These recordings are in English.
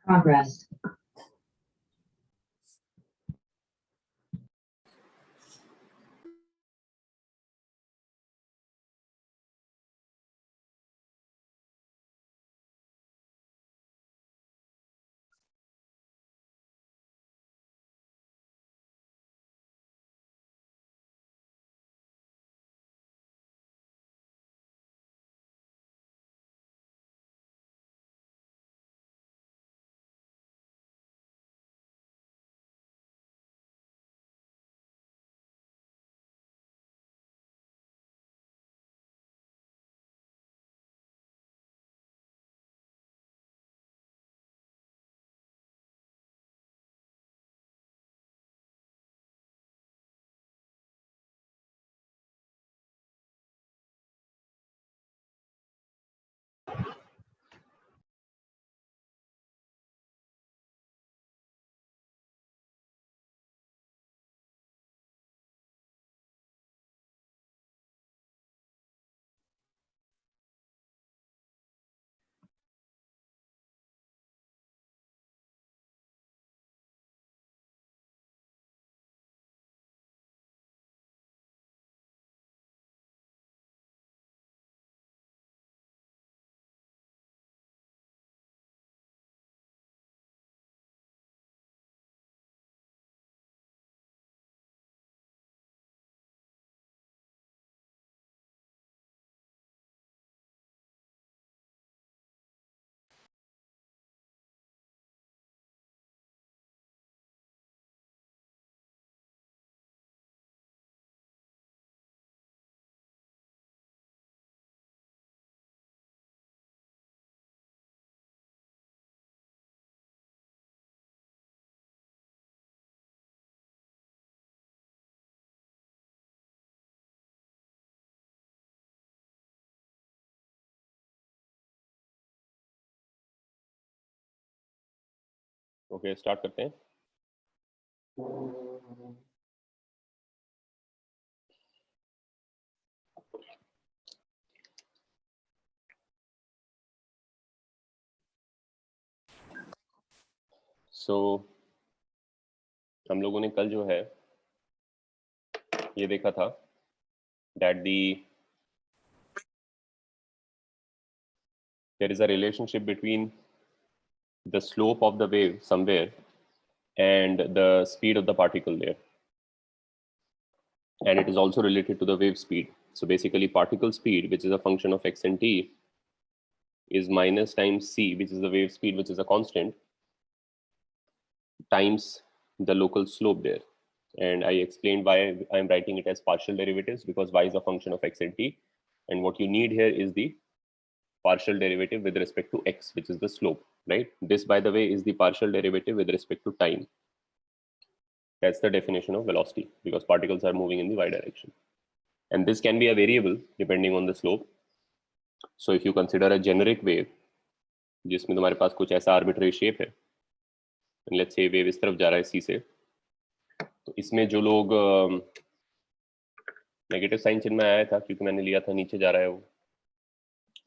Progress. Okay start करते हैं। हम लोगों ने कल जो है ये देखा था that there is a relationship between the slope of the wave somewhere and the speed of the particle there, and it is also related to the wave speed. So basically particle speed, which is a function of x and t, is minus times c, which is the wave speed, which is a constant, times the local slope there. And I explained why I'm writing it as partial derivatives, because y is a function of x and t, and what you need here is the partial derivative with respect to x, which is the slope, right? This, by the way, is the partial derivative with respect to time. That's the definition of velocity, because particles are moving in the y direction. And this can be a variable depending on the slope. So if you consider a generic wave, जिसमें तुम्हारे पास कुछ ऐसा arbitrary shape है, let's say wave इस तरफ जा रहा है सी से, तो इसमें जो लोग नेगेटिव साइन चिन्ह में आया था, क्योंकि मैंने लिया था नीचे जा रहा है, वो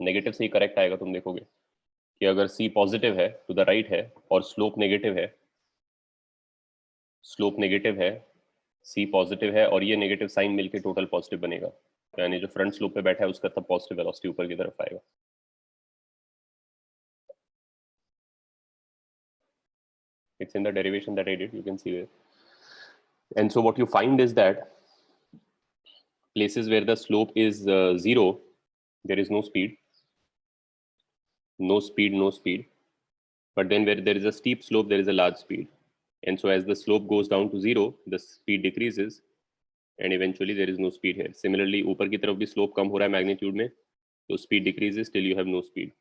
नेगेटिव से ही करेक्ट आएगा। तुम देखोगे कि अगर सी पॉजिटिव है टू द राइट है और स्लोप नेगेटिव है, सी पॉजिटिव है और ये नेगेटिव साइन मिलके टोटल पॉजिटिव बनेगा, यानी जो फ्रंट स्लोप पे बैठा है उसका तब पॉजिटिव वेलोसिटी ऊपर की तरफ आएगा। It's in the derivation that I did, you can see there. And so what you find is that places where the slope is 0, there is no speed. But then where there is a steep slope, there is a large speed. And so as the slope goes down to 0, the speed decreases, and eventually there is no speed here. Similarly, ऊपर की तरफ भी slope कम हो रहा है magnitude में, so speed decreases till you have no speed.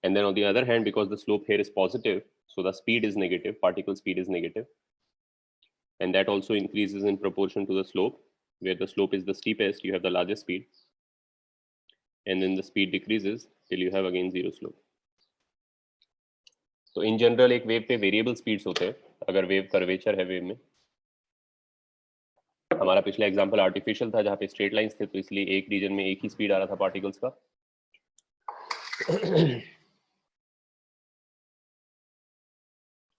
And then on the other hand, because the slope here is positive, so the speed is negative, particle speed is negative. And that also increases in proportion to the slope. Where the slope is the steepest, you have the largest speed. and then the speed decreases till you have again zero slope. तो in general एक wave पे variable speeds होते हैं अगर wave curvature है wave में. हमारा पिछला एग्जांपल आर्टिफिशियल था जहाँ पे स्ट्रेट लाइंस थे, तो इसलिए एक रीजन में एक ही स्पीड आ रहा था पार्टिकल्स का.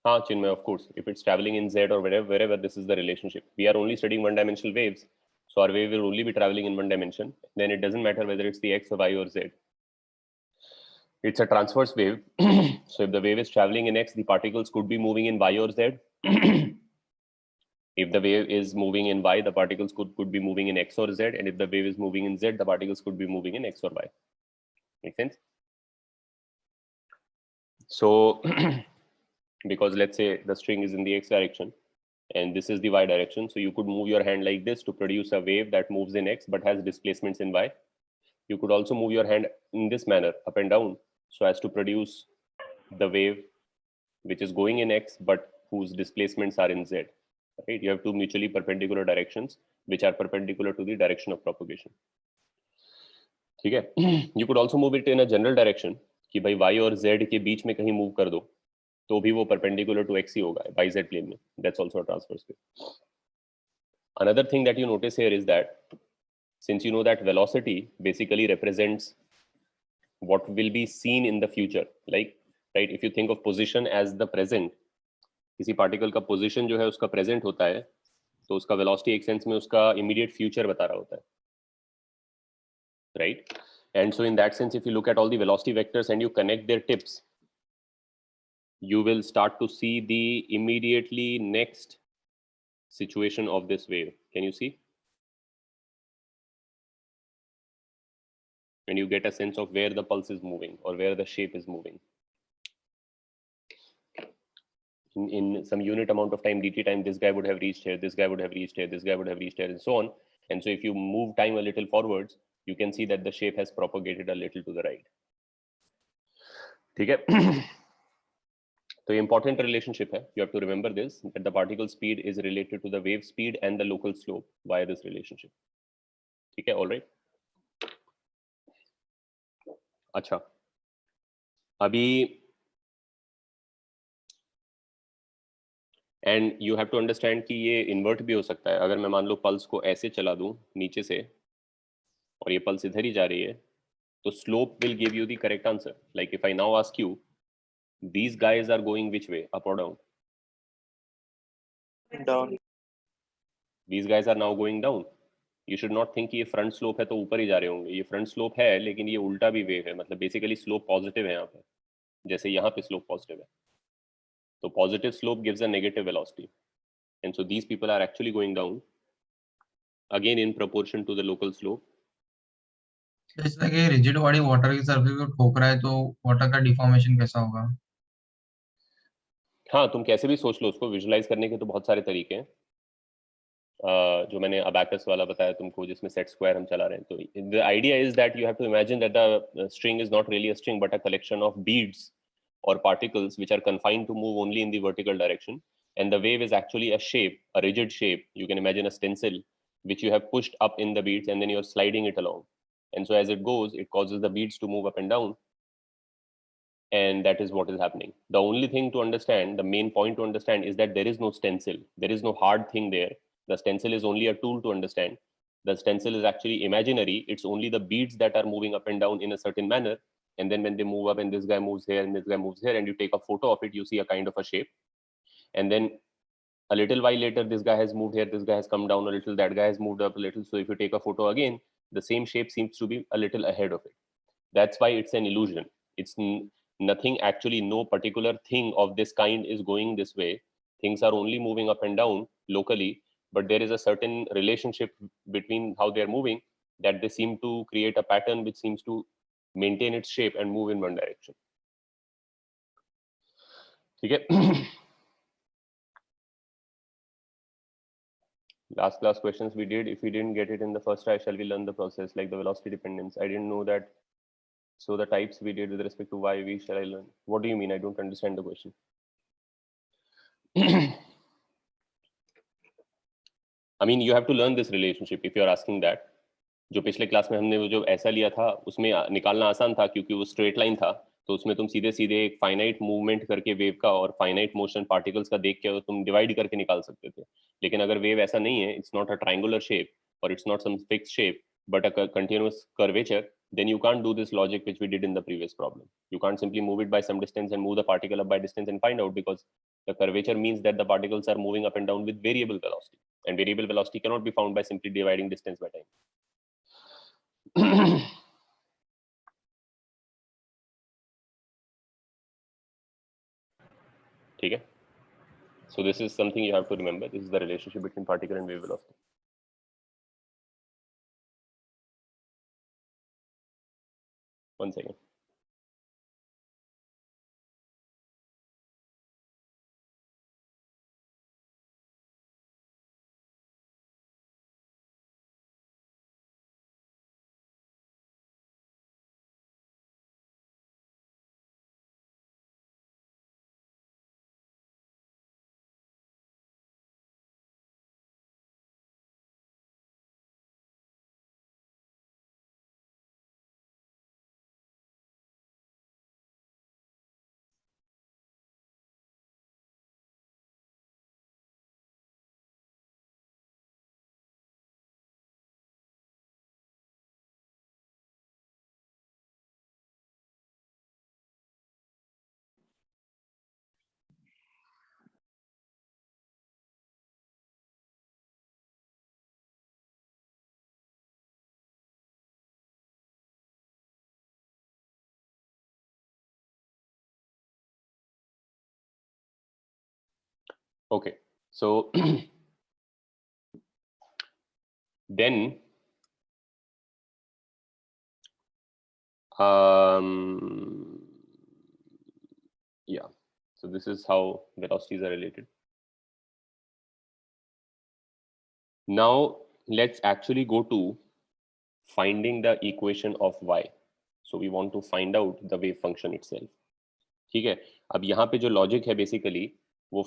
हाँ चिन्मय, of course, if it's traveling in Z or wherever, this is the relationship. We are only studying one-dimensional waves, so our wave will only be traveling in one dimension. Then it doesn't matter whether it's the X or Y or Z. It's a transverse wave. So if the wave is traveling in X, the particles could be moving in Y or Z. If the wave is moving in Y, the particles could be moving in X or Z. And if the wave is moving in Z, the particles could be moving in X or Y. Make sense? So because let's say the string is in the X direction and this is the Y direction, so you could move your hand like this to produce a wave that moves in X but has displacements in Y. You could also move your hand in this manner up and down so as to produce the wave which is going in X but whose displacements are in Z. Right? You have two mutually perpendicular directions which are perpendicular to the direction of propagation. ठीक है? You could also move it in a general direction कि भाई Y और Z के बीच में कहीं move कर दो तो भी वो perpendicular to X ही होगा YZ plane में. That's also a transverse wave. Another thing that you notice here is that since you know that velocity basically represents what will be seen in the future, like right, if you think of position as the present, किसी particle का position जो है उसका present होता है, तो उसका velocity एक sense में उसका immediate future बता रहा होता है, right? And so in that sense, if you look at all the velocity vectors and you connect their tips, you will start to see the immediately next situation of this wave. Can you see? And you get a sense of where the pulse is moving or where the shape is moving. In some unit amount of time, dt time, this guy would have reached here, this guy would have reached here, this guy would have reached here, and so on. And so if you move time a little forwards, you can see that the shape has propagated a little to the right. ठीक है? So important relationship है. You have to remember this, that the particle speed is related to the wave speed and the local slope via this relationship. ठीक है? All right. अच्छा, अभी and you have to understand कि ये invert भी हो सकता है. अगर मैं मान लो पल्स को ऐसे चला दूं नीचे से और ये पल्स इधर ही जा रही है, तो slope will give you the correct answer. Like if I now ask you, these guys are going which way, up or down? Down. These guys are now going down. You should not think कि ये front slope है तो ऊपर ही जा रहे होंगे. ये front slope है लेकिन ये उल्टा भी वेव है, मतलब बेसिकली स्लोप पॉजिटिव है यहाँ पे, जैसे यहाँ पे स्लोप पॉजिटिव है. तो positive slope gives a negative velocity, and so these people are actually going down again in proportion to the local slope. जैसे कि रिजिड बॉडी वाटर की सरफेस को ठोक रहा है तो वाटर का डिफॉर्मेशन कैसा होगा? हाँ, तुम कैसे भी सोच लो उसको. विजुलाइज करने के तो बहुत सारे तरीके हैं. जो मैंने अबैकस वाला बताया तुमको, जिसमें सेट स्क्वायर हम चला रहे हैं, तो the idea is that you have to imagine that the string is not really a string but a collection of beads or particles which are confined to move only in the vertical direction, and the wave is actually a shape, a rigid shape. You can imagine a stencil which you have pushed up in the beads and then you're sliding it along, and so as it goes it causes the beads to move up and down, and that is what is happening. The only thing to understand, the main point to understand, is that there is no stencil, there is no hard thing there. The stencil is only a tool to understand. The stencil is actually imaginary. It's only the beads that are moving up and down in a certain manner, and then when they move up and this guy moves here and this guy moves here and you take a photo of it, you see a kind of a shape. And then a little while later, this guy has moved here, this guy has come down a little, that guy has moved up a little. So if you take a photo again, the same shape seems to be a little ahead of it. That's why it's an illusion. It's nothing actually. No particular thing of this kind is going this way. Things are only moving up and down locally, but there is a certain relationship between how they are moving, that they seem to create a pattern which seems to maintain its shape and move in one direction. ठीक है? Last class questions we did, if we didn't get it in the first try, shall we learn the process, like the velocity dependence? I didn't know that. So the types we did with respect to y, v, shall I learn? What do you mean? I don't understand the question. I mean, you have to learn this relationship if you're asking that. जो पिछले class में हमने वो जो ऐसा लिया था उसमें निकालना आसान था क्योंकि वो स्ट्रेट लाइन था, तो उसमें तुम सीधे सीधे एक फाइनाइट मूवमेंट करके वेव का और फाइनाइट मोशन पार्टिकल्स का देख के तुम डिवाइड करके निकाल सकते थे। लेकिन अगर वेव ऐसा नहीं है, it's not a triangular shape और it's not some fixed shape but a continuous curvature, then you can't do this logic which we did in the previous problem. You can't simply move it by some distance and move the particle up by distance and find out, because the curvature means that the particles are moving up and down with variable velocity, and variable velocity cannot be found by simply dividing distance by time. ठीक है? So this is something you have to remember. This is the relationship between particle and wave velocity. One second. Okay, so then yeah, so this is how velocities are related. Now let's actually go to finding the equation of y. So we want to find out the wave function itself. ठीक है? अब यहाँ पे जो logic है basically वो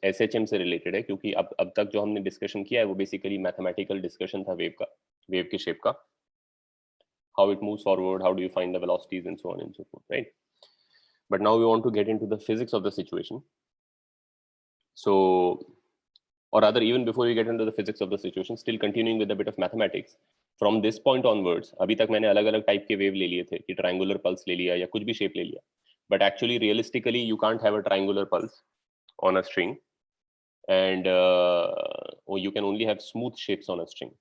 SHM से related है, क्योंकि अब तक जो हमने डिस्कशन किया है वो बेसिकली मैथमेटिकल डिस्कशन था वेव के शेप का, how it moves forward, how do you find the velocities and so on and so forth, right? But now we want to get into the physics of the situation. So, or rather, even before we get into the physics of the situation, still continuing with a bit of mathematics, from this point onwards, अभी तक मैंने अलग अलग type के wave ले लिए थे कि ट्रायंगुलर पल्स ले लिया या कुछ भी शेप ले लिया, but actually realistically you can't have a triangular pulse on a string, and or you can only have smooth shapes on a string.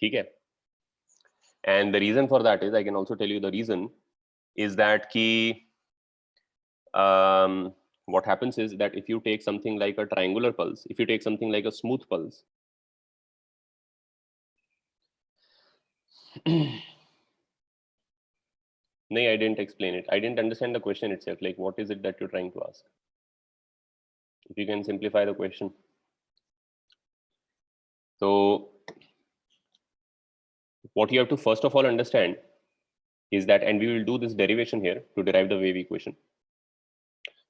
ठीक है? And the reason for that is, I can also tell you the reason is that what happens is that if you take something like a triangular pulse, if you take something like a smooth pulse, no, I didn't explain it. I didn't understand the question itself. Like, what is it that you're trying to ask? If you can simplify the question. So what you have to first of all understand is that, and we will do this derivation here to derive the wave equation.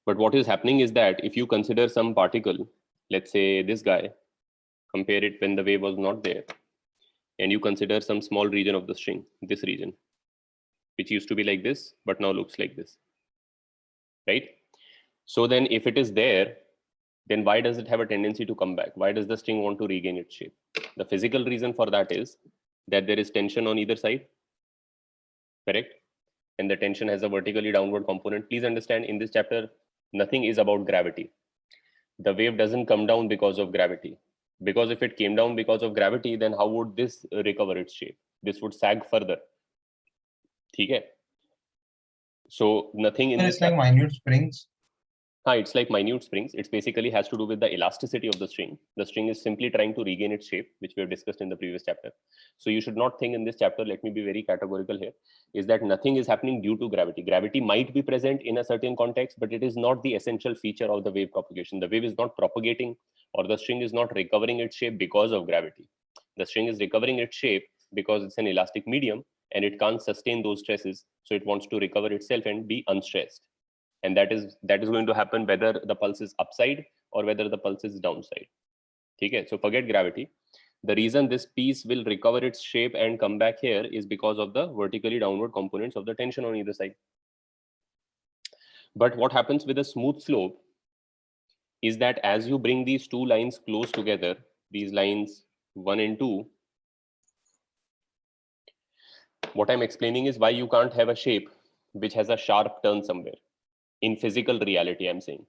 But what is happening is that if you consider some particle, let's say this guy, compare it when the wave was not there, and you consider some small region of the string, this region, which used to be like this, but now looks like this, right? So then if it is there, then why does it have a tendency to come back? Why does the string want to regain its shape? The physical reason for that is that there is tension on either side, correct? And the tension has a vertically downward component. Please understand, in this chapter, nothing is about gravity. The wave doesn't come down because of gravity. Because if it came down because of gravity, then how would this recover its shape? This would sag further. Okay? So nothing in So this it's like chapter. minute springs. It's like minute springs. It basically has to do with the elasticity of the string. The string is simply trying to regain its shape, which we have discussed in the previous chapter. So you should not think in this chapter, let me be very categorical here, is that nothing is happening due to gravity. Gravity might be present in a certain context, but it is not the essential feature of the wave propagation. The wave is not propagating, or the string is not recovering its shape because of gravity. The string is recovering its shape because it's an elastic medium and it can't sustain those stresses. So it wants to recover itself and be unstressed. And that is going to happen whether the pulse is upside or whether the pulse is downside. Okay, so forget gravity. The reason this piece will recover its shape and come back here is because of the vertically downward components of the tension on either side. But what happens with a smooth slope is that as you bring these two lines close together, these lines 1 and 2, what I'm explaining is why you can't have a shape which has a sharp turn somewhere. In physical reality, I'm saying.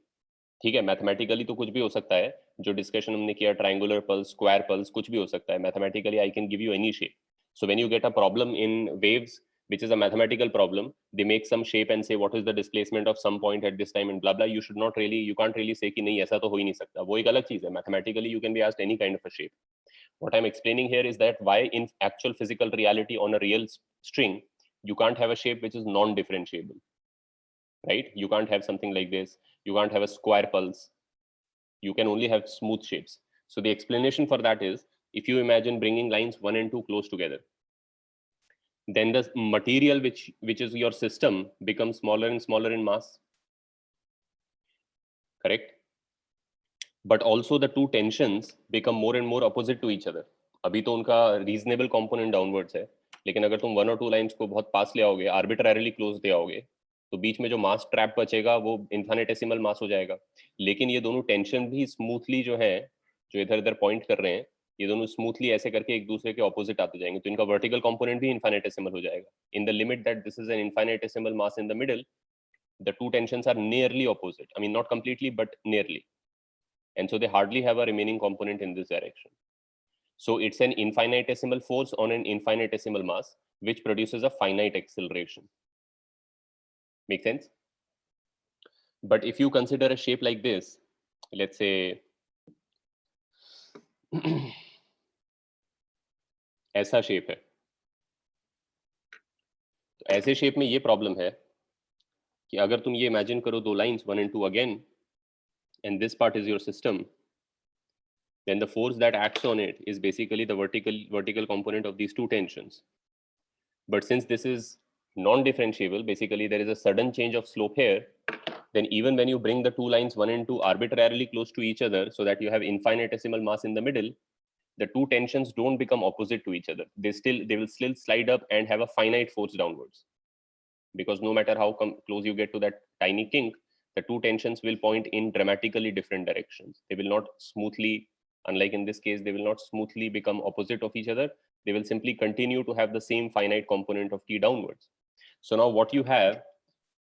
ठीक है, mathematically तो कुछ भी हो सकता है, जो discussion हमने किया ट्रायंगुलर पल्स, स्क्वायर पल्स, कुछ भी हो सकता है. Mathematically I can give you any shape. So when you get a problem in waves, which is a mathematical problem, they make some shape and say what is the displacement of some point at this time and blah blah. You should not really, you can't really say कि नहीं ऐसा तो हो ही नहीं सकता. वो एक अलग चीज है. Mathematically you can be asked any kind of a shape. What I'm explaining here is that why in actual physical reality on a real string you can't have a shape which is non-differentiable, right? You can't have something like this. You can't have a square pulse. You can only have smooth shapes. So the explanation for that is, if you imagine bringing lines 1 and 2 close together, then the material which is your system becomes smaller and smaller in mass. Correct? But also the two tensions become more and more opposite to each other. अभी तो उनका reasonable component downwards है, लेकिन अगर तुम 1 और 2 lines को बहुत पास ले आओगे, arbitrarily close ले आओगे, तो बीच में जो मास ट्रैप बचेगा वो इन्फिनिटेसिमल मास हो जाएगा. लेकिन ये दोनों टेंशन भी स्मूथली जो है, जो इधर इधर पॉइंट कर रहे हैं, ये दोनों स्मूथली ऐसे करके एक दूसरे के ऑपोजिट आते जाएंगे, तो इनका वर्टिकल कंपोनेंट भी इन्फिनिटेसिमल हो जाएगा. In the limit that this is an infinitesimal mass in the middle, the two tensions are nearly opposite. I mean, not completely, but nearly. And so they hardly have a remaining component in this direction. So it's an infinitesimal force on an infinitesimal mass, which produces a finite acceleration. Make sense? But if you consider a shape like this, let's say ऐसा shape है, तो ऐसे shape में ये problem है कि अगर तुम ये इमेजिन करो दो lines 1 and 2 again, and this part is your system, then the force that acts on it is basically the vertical component of these two tensions. But since this is non-differentiable, basically there is a sudden change of slope here, then even when you bring the two lines 1 and 2 arbitrarily close to each other so that you have infinitesimal mass in the middle, the two tensions don't become opposite to each other. They will still slide up and have a finite force downwards. Because no matter how close you get to that tiny kink, the two tensions will point in dramatically different directions. They will not smoothly, unlike in this case, they will not smoothly become opposite of each other. They will simply continue to have the same finite component of T downwards. So now what you have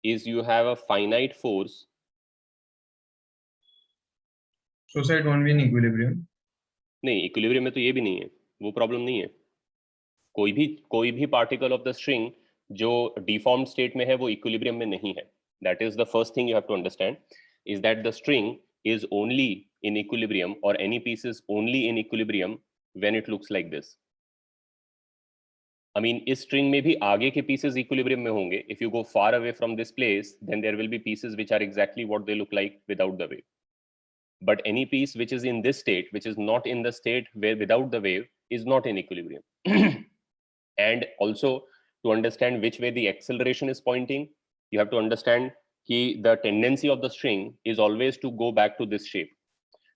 is you have a finite force. So it won't be in equilibrium. नहीं, equilibrium में तो ये भी नहीं है, वो problem नहीं है. कोई भी particle of the string जो deformed state में है वो equilibrium में नहीं है. That is the first thing you have to understand, is that the string is only in equilibrium, or any piece is only in equilibrium when it looks like this. I mean, इस string में भी आगे के pieces equilibrium में होंगे. If you go far away from this place, then there will be pieces which are exactly what they look like without the wave. But any piece which is in this state, which is not in the state where without the wave, is not in equilibrium. And also, to understand which way the acceleration is pointing, you have to understand that the tendency of the string is always to go back to this shape.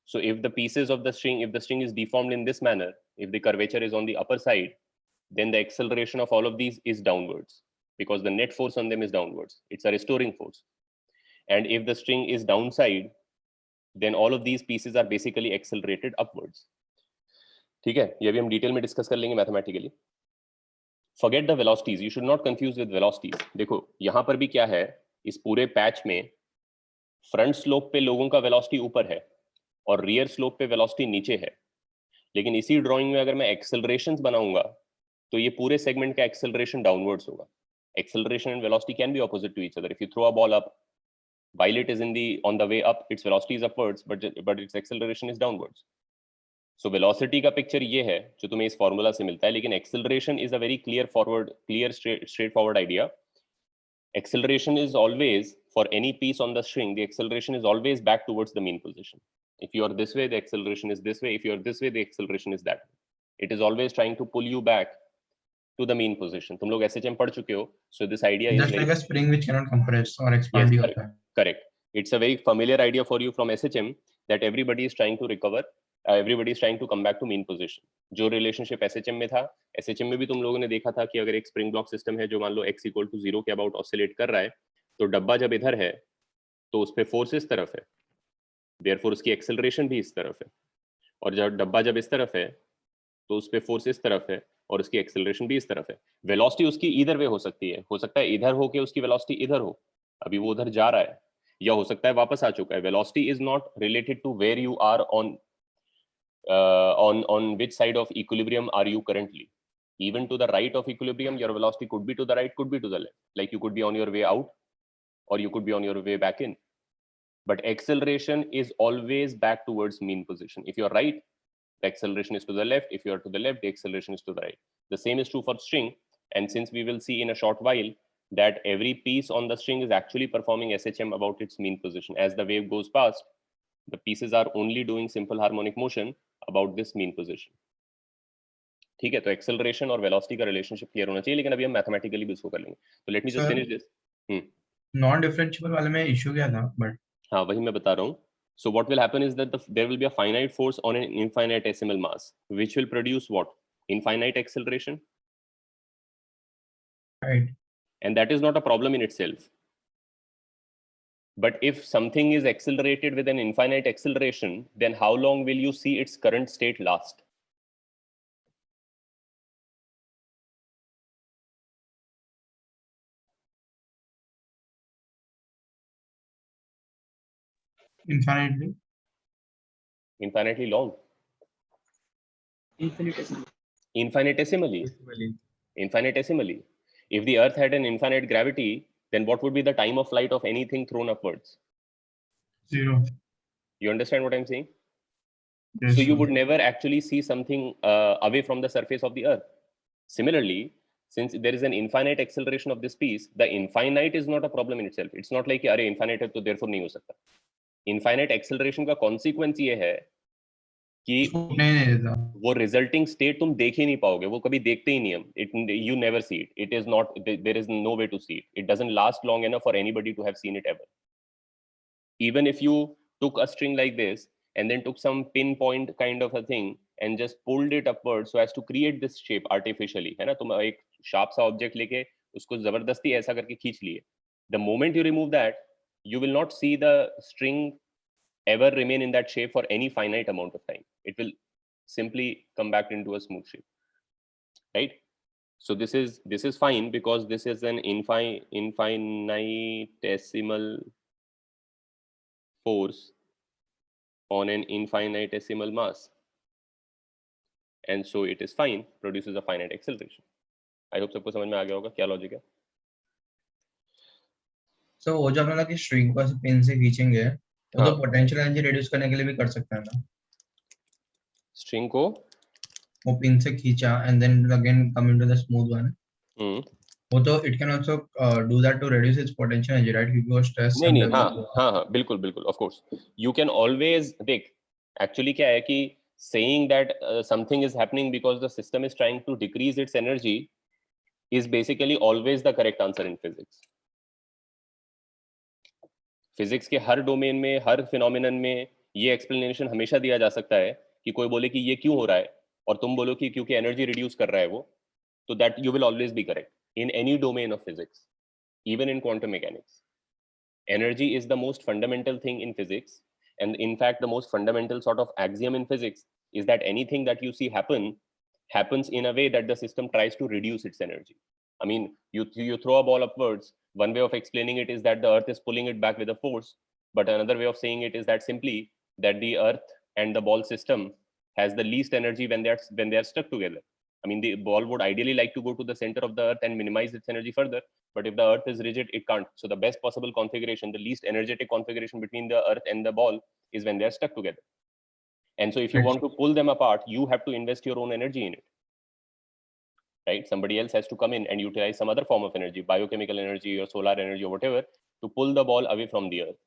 So if the pieces of the string, if the string is deformed in this manner, if the curvature is on the upper side, then the acceleration of all of these is downwards, because the net force on them is downwards. It's a restoring force. And if the string is downside, then all of these pieces are basically accelerated upwards. ठीक है, ये भी हम detail में discuss कर लेंगे mathematically. Forget the velocities. You should not confuse with velocities. देखो यहाँ पर भी क्या है, इस पूरे पैच में फ्रंट स्लोप पे लोगों का वेलोसिटी ऊपर है और रियर स्लोप पे वेलोसिटी नीचे है. लेकिन इसी ड्राइंग में अगर मैं एक्सेलरेशंस बनाऊंगा तो ये पूरे सेगमेंट का एक्सेलरेशन डाउनवर्ड्स होगा. Acceleration and velocity can be opposite to each other. If you throw a ball up, while it is on the way up, its velocity is upwards, but its acceleration is downwards. So velocity का picture ये है जो तुम्हें इस formula से मिलता है, लेकिन acceleration is a very straightforward idea. Acceleration is always, for any piece on the string, the acceleration is always back towards the mean position. If you are this way, the acceleration is this way. If you are this way, the acceleration is that way. It is always trying to pull you back to the mean position. तुम लोग SHM पढ़ चुके हो, so this idea just is like a spring which cannot compress or expand. Yes, correct. It's a very familiar idea for you from SHM that everybody is trying to recover everybody is trying to come back to mean position. जो relationship SHM में था, SHM में भी तुम लोगों ने देखा था कि अगर एक स्प्रिंग ब्लॉक सिस्टम है जो मान लो x इक्वल टू 0 के अबाउट ऑसिलेट कर रहा है, तो डब्बा जब इधर है तो उस पे फोर्स इस तरफ है, देयरफॉर उसकी एक्सेलरेशन भी इस तरफ है, और जब डब्बा जब इस तरफ है तो उस पे फोर्स इस तरफ है और उसकी एक्सेलरेशन भी इस तरफ है. वेलोसिटी उसकी इधर वे हो सकती है, हो सकता है इधर हो के उसकी वेलोसिटी इधर हो, अभी वो उधर जा रहा है, या हो सकता है वापस आ चुका है. Velocity is not related to where you are on which side of equilibrium are you currently. Even to the right of equilibrium, your velocity could be to the right, could be to the left. Like you could be on your way out or you could be on your way back in. But acceleration is always back towards mean position. If you're right, the acceleration is to the left. If you're to the left, the acceleration is to the right. The same is true for string. And since we will see in a short while that every piece on the string is actually performing SHM about its mean position. As the wave goes past, the pieces are only doing simple harmonic motion about this mean position. ठीक है, तो acceleration और velocity का relationship clear होना चाहिए, लेकिन अभी हम मैथमेटिकली भी इसको कर लेंगे. तो let me just finish this. Non differentiable वाले में इशू क्या था? बट हाँ, वही मैं बता रहा हूँ. So what will happen is that there will be a finite force on an infinitesimal mass, which will produce what? Infinite acceleration. Right. And that is not a problem in itself. But if something is accelerated with an infinite acceleration, then how long will you see its current state last? Infinitely. Infinitely long. Infinitesimally. Infinitesimally. Infinitesimally. If the Earth had an infinite gravity, then what would be the time of flight of anything thrown upwards? 0. You understand what I'm saying? Yes, So you sir. would never actually see something away from the surface of the Earth. Similarly, since there is an infinite acceleration of this piece, the infinite is not a problem in itself. It's not like अरे infinite है तो therefore नहीं हो सकता. Infinite acceleration का consequence ये है कि नहीं देता. वो resulting state तुम देख ही नहीं पाओगे, वो कभी देखते ही नहीं हम. You never see it. It is not, there is no way to see it. It doesn't last long enough for anybody to have seen it ever. Even if you took a string like this and then took some pinpoint kind of a thing and just pulled it upwards so as to create this shape artificially, है ना, तुम एक sharp सा object लेके उसको जबरदस्ती ऐसा करके खींच लिए. The moment you remove that, you will not see the string ever remain in that shape for any finite amount of time. It will simply come back into a smooth shape, right? So this is fine because this is an infinitesimal force on an infinitesimal mass, and so it is fine, produces a finite acceleration. I hope सबको समझ में आ गया होगा क्या logic है. So वो जो अपना कि स्ट्रिंग को पिन से खींचेंगे, वो तो हाँ. पोटेंशियल एनर्जी रिड्यूस करने के लिए भी कर सकते हैं ना. स्ट्रिंग को वो पिन से खींचा and then again come into the smooth one. वो तो it can also do that to reduce its potential energy, right? क्योंकि वो stress नहीं, हाँ, बिल्कुल, of course. You can always देख, actually क्या है कि saying that something is happening because the system is trying to decrease its energy is basically always the correct answer in physics. Physics के हर डोमेन में, हर phenomenon में ये explanation हमेशा दिया जा सकता है कि कोई बोले कि ये क्यों हो रहा है और तुम बोलो कि क्योंकि एनर्जी रिड्यूस कर रहा है वो, तो that you will always be correct in any domain of physics, even in quantum mechanics. Energy is the most fundamental thing in physics, and in fact the most fundamental sort of axiom in physics is that anything that you see happens in a way that the system tries to reduce its energy. I mean, you throw a ball upwards, one way of explaining it is that the earth is pulling it back with a force, but another way of saying it is that simply that the earth and the ball system has the least energy when they are stuck together. I mean, the ball would ideally like to go to the center of the earth and minimize its energy further, but if the earth is rigid, it can't. So the best possible configuration, the least energetic configuration between the earth and the ball is when they're stuck together. And so if you want to pull them apart, you have to invest your own energy in it, right? Somebody else has to come in and utilize some other form of energy, biochemical energy or solar energy or whatever, to pull the ball away from the earth.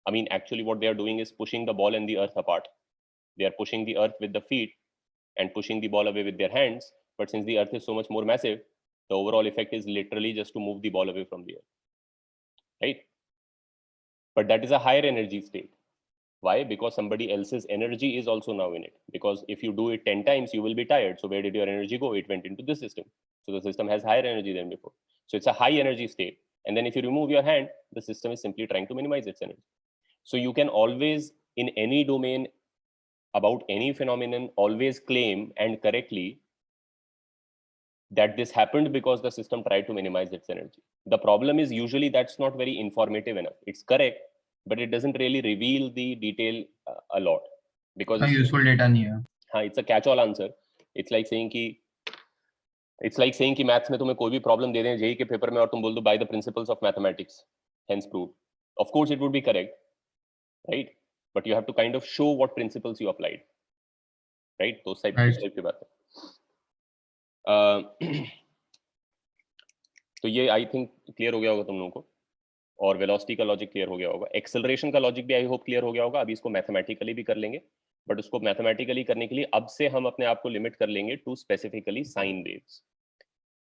I mean, actually what they are doing is pushing the ball and the earth apart. They are pushing the earth with the feet and pushing the ball away with their hands. But since the earth is so much more massive, the overall effect is literally just to move the ball away from the earth, right? But that is a higher energy state. Why? Because somebody else's energy is also now in it. Because if you do it 10 times, you will be tired. So where did your energy go? It went into the system. So the system has higher energy than before. So it's a high energy state. And then if you remove your hand, the system is simply trying to minimize its energy. So you can always, in any domain about any phenomenon, always claim and correctly that this happened because the system tried to minimize its energy. The problem is usually that's not very informative enough. It's correct, but it doesn't really reveal the detail a lot, because useful data nahi hai. It's a catch-all answer. It's like saying कि maths में तुम्हें कोई भी problem दे दें JEE के paper में और तुम बोल दो by the principles of mathematics hence proved. Of course it would be correct, right? But you have to kind of show what principles you applied, right? those type की बात है. तो ये आई थिंक क्लियर हो गया होगा तुम लोगों को, और वेलोसिटी का लॉजिक क्लियर हो गया होगा. एक्सेलरेशन का लॉजिक भी आई होप क्लियर हो गया होगा. अभी इसको मैथमेटिकली भी कर लेंगे, बट उसको मैथमेटिकली करने के लिए अब से हम अपने आप को लिमिट कर लेंगे टू स्पेसिफिकली साइन वेव्स.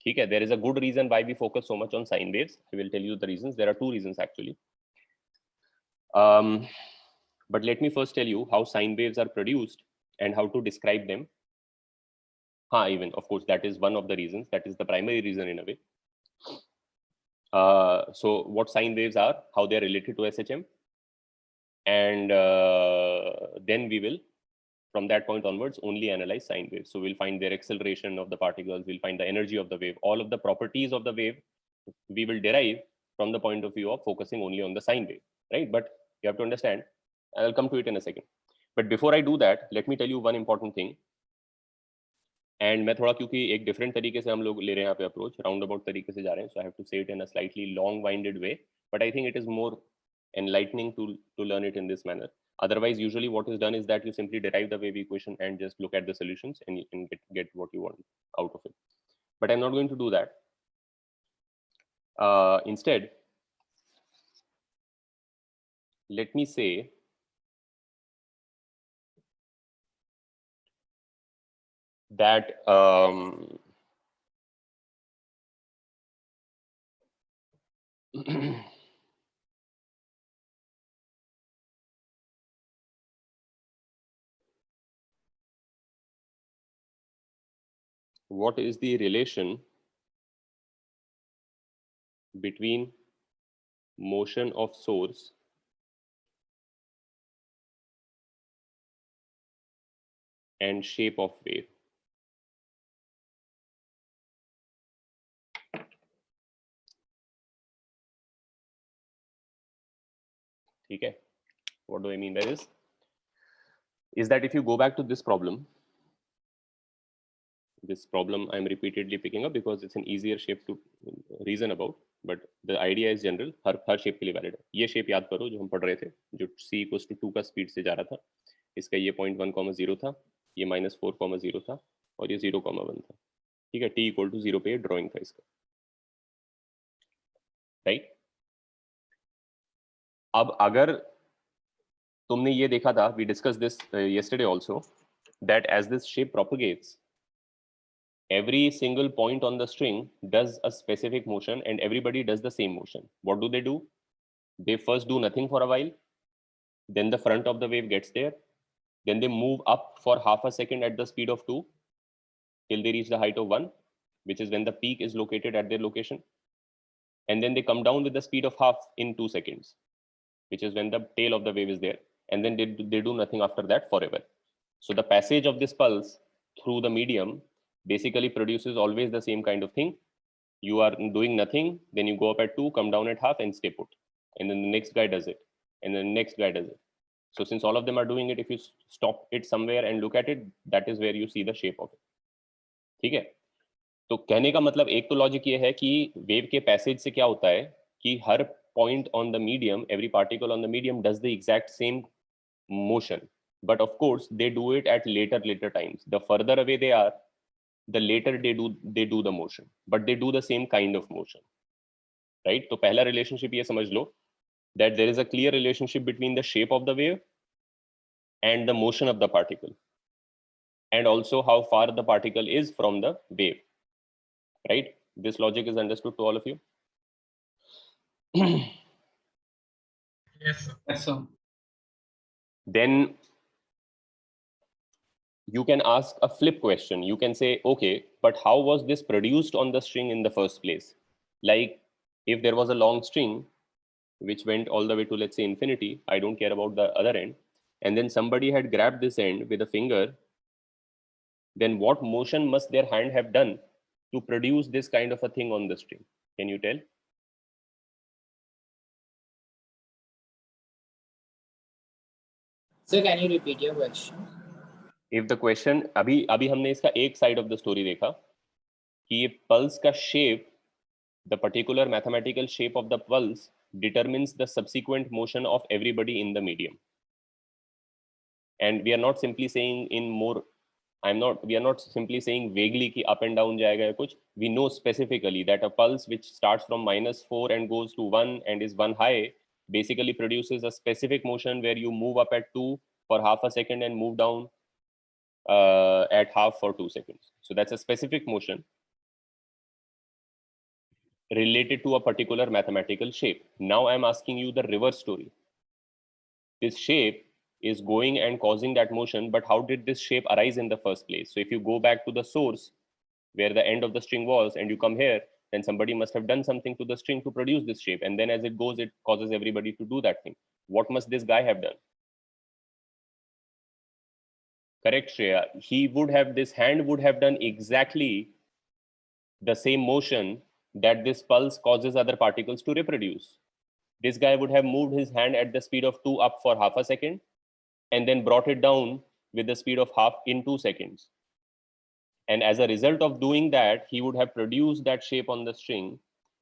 ठीक है, there is a good reason why we focus so much on sine waves. I will tell you the reasons. There are two reasons actually. But let me first tell you how sine waves are produced and how to describe them. Even of course that is one of the reasons, that is the primary reason in a way. So what sine waves are, how they are related to SHM, and then we will from that point onwards only analyze sine waves. So we'll find their acceleration of the particles, we'll find the energy of the wave, all of the properties of the wave we will derive from the point of view of focusing only on the sine wave, right? But you have to understand, I'll come to it in a second. But before I do that, let me tell you one important thing. And मैं थोड़ा, क्योंकि एक different तरीके से हम लोग ले रहे हैं यहाँ पे अप्रोच, राउंड अबाउट तरीके से जा रहे हैं, सो आई हैव टू से it in a slightly long winded way, but I think it is more enlightening to learn it in this manner. Otherwise, usually what is done is that you simply derive the wave equation and just look at the solutions and you can get what you want out of it. But I'm not going to do that. Instead, let me say that what is the relation between motion of source and shape of wave. ठीक है, what do I mean by this is that if you go back to this problem I'm repeatedly picking up because it's an easier shape to reason about, but the idea is general. Her shape के लिए valid है. ये shape याद करो जो हम पढ़ रहे थे, जो c equals to 2 का speed से जा रहा था. इसका ये 0.1, था, ये -4, था, और ये 0,1 था. ठीक है, t equal to 0 पे ड्राइंग था इसका, राइट? अब अगर तुमने ये देखा था, we discussed this yesterday also, that as this shape propagates, every single point on the string does a specific motion and everybody does the same motion. What do? They first do nothing for a while, then the front of the wave gets there, then they move up for half a second at the speed of 2 till they reach the height of 1, which is when the peak is located at their location, and then they come down with the speed of half in 2 seconds, which is when the tail of the wave is there, and then they do nothing after that forever. So the passage of this pulse through the medium basically produces always the same kind of thing. You are doing nothing, then you go up at 2, come down at half and stay put, and then the next guy does it, and then the next guy does it. So since all of them are doing it, if you stop it somewhere and look at it, that is where you see the shape of it. ठीक है, तो कहने का मतलब एक तो logic ये है कि वेव के पैसेज से क्या होता है कि हर point on the medium, every particle on the medium does the exact same motion, but of course they do it at later times. The further away they are, the later they do the motion, but they do the same kind of motion, right? तो पहला relationship ये समझ लो that there is a clear relationship between the shape of the wave and the motion of the particle, and also how far the particle is from the wave, right? This logic is understood to all of you? Yes, sir. then you can ask a flip question. You can say, okay, but how was this produced on the string in the first place? Like if there was a long string which went all the way to, let's say, infinity, I don't care about the other end, and then somebody had grabbed this end with a finger, then what motion must their hand have done to produce this kind of a thing on the string? Can you tell? Sir, can you repeat your question? If the question, अभी हमने इसका एक side of the story देखा कि ये pulse का shape, the particular mathematical shape of the pulse determines the subsequent motion of everybody in the medium. And we are not simply saying in more, we are not simply saying vaguely कि up and down जाएगा या कुछ. We know specifically that a pulse which starts from -4 and goes to 1 and is 1 high basically produces a specific motion where you move up at 2 for half a second and move down at half for 2 seconds. So that's a specific motion related to a particular mathematical shape. Now I'm asking you the reverse story. This shape is going and causing that motion, but how did this shape arise in the first place? So if you go back to the source where the end of the string was and you come here, then somebody must have done something to the string to produce this shape. And then as it goes, it causes everybody to do that thing. What must this guy have done? Correct, Shreya. He would have, this hand would have done exactly the same motion that this pulse causes other particles to reproduce. This guy would have moved his hand at the speed of 2 up for half a second and then brought it down with the speed of half in 2 seconds. And as a result of doing that, he would have produced that shape on the string,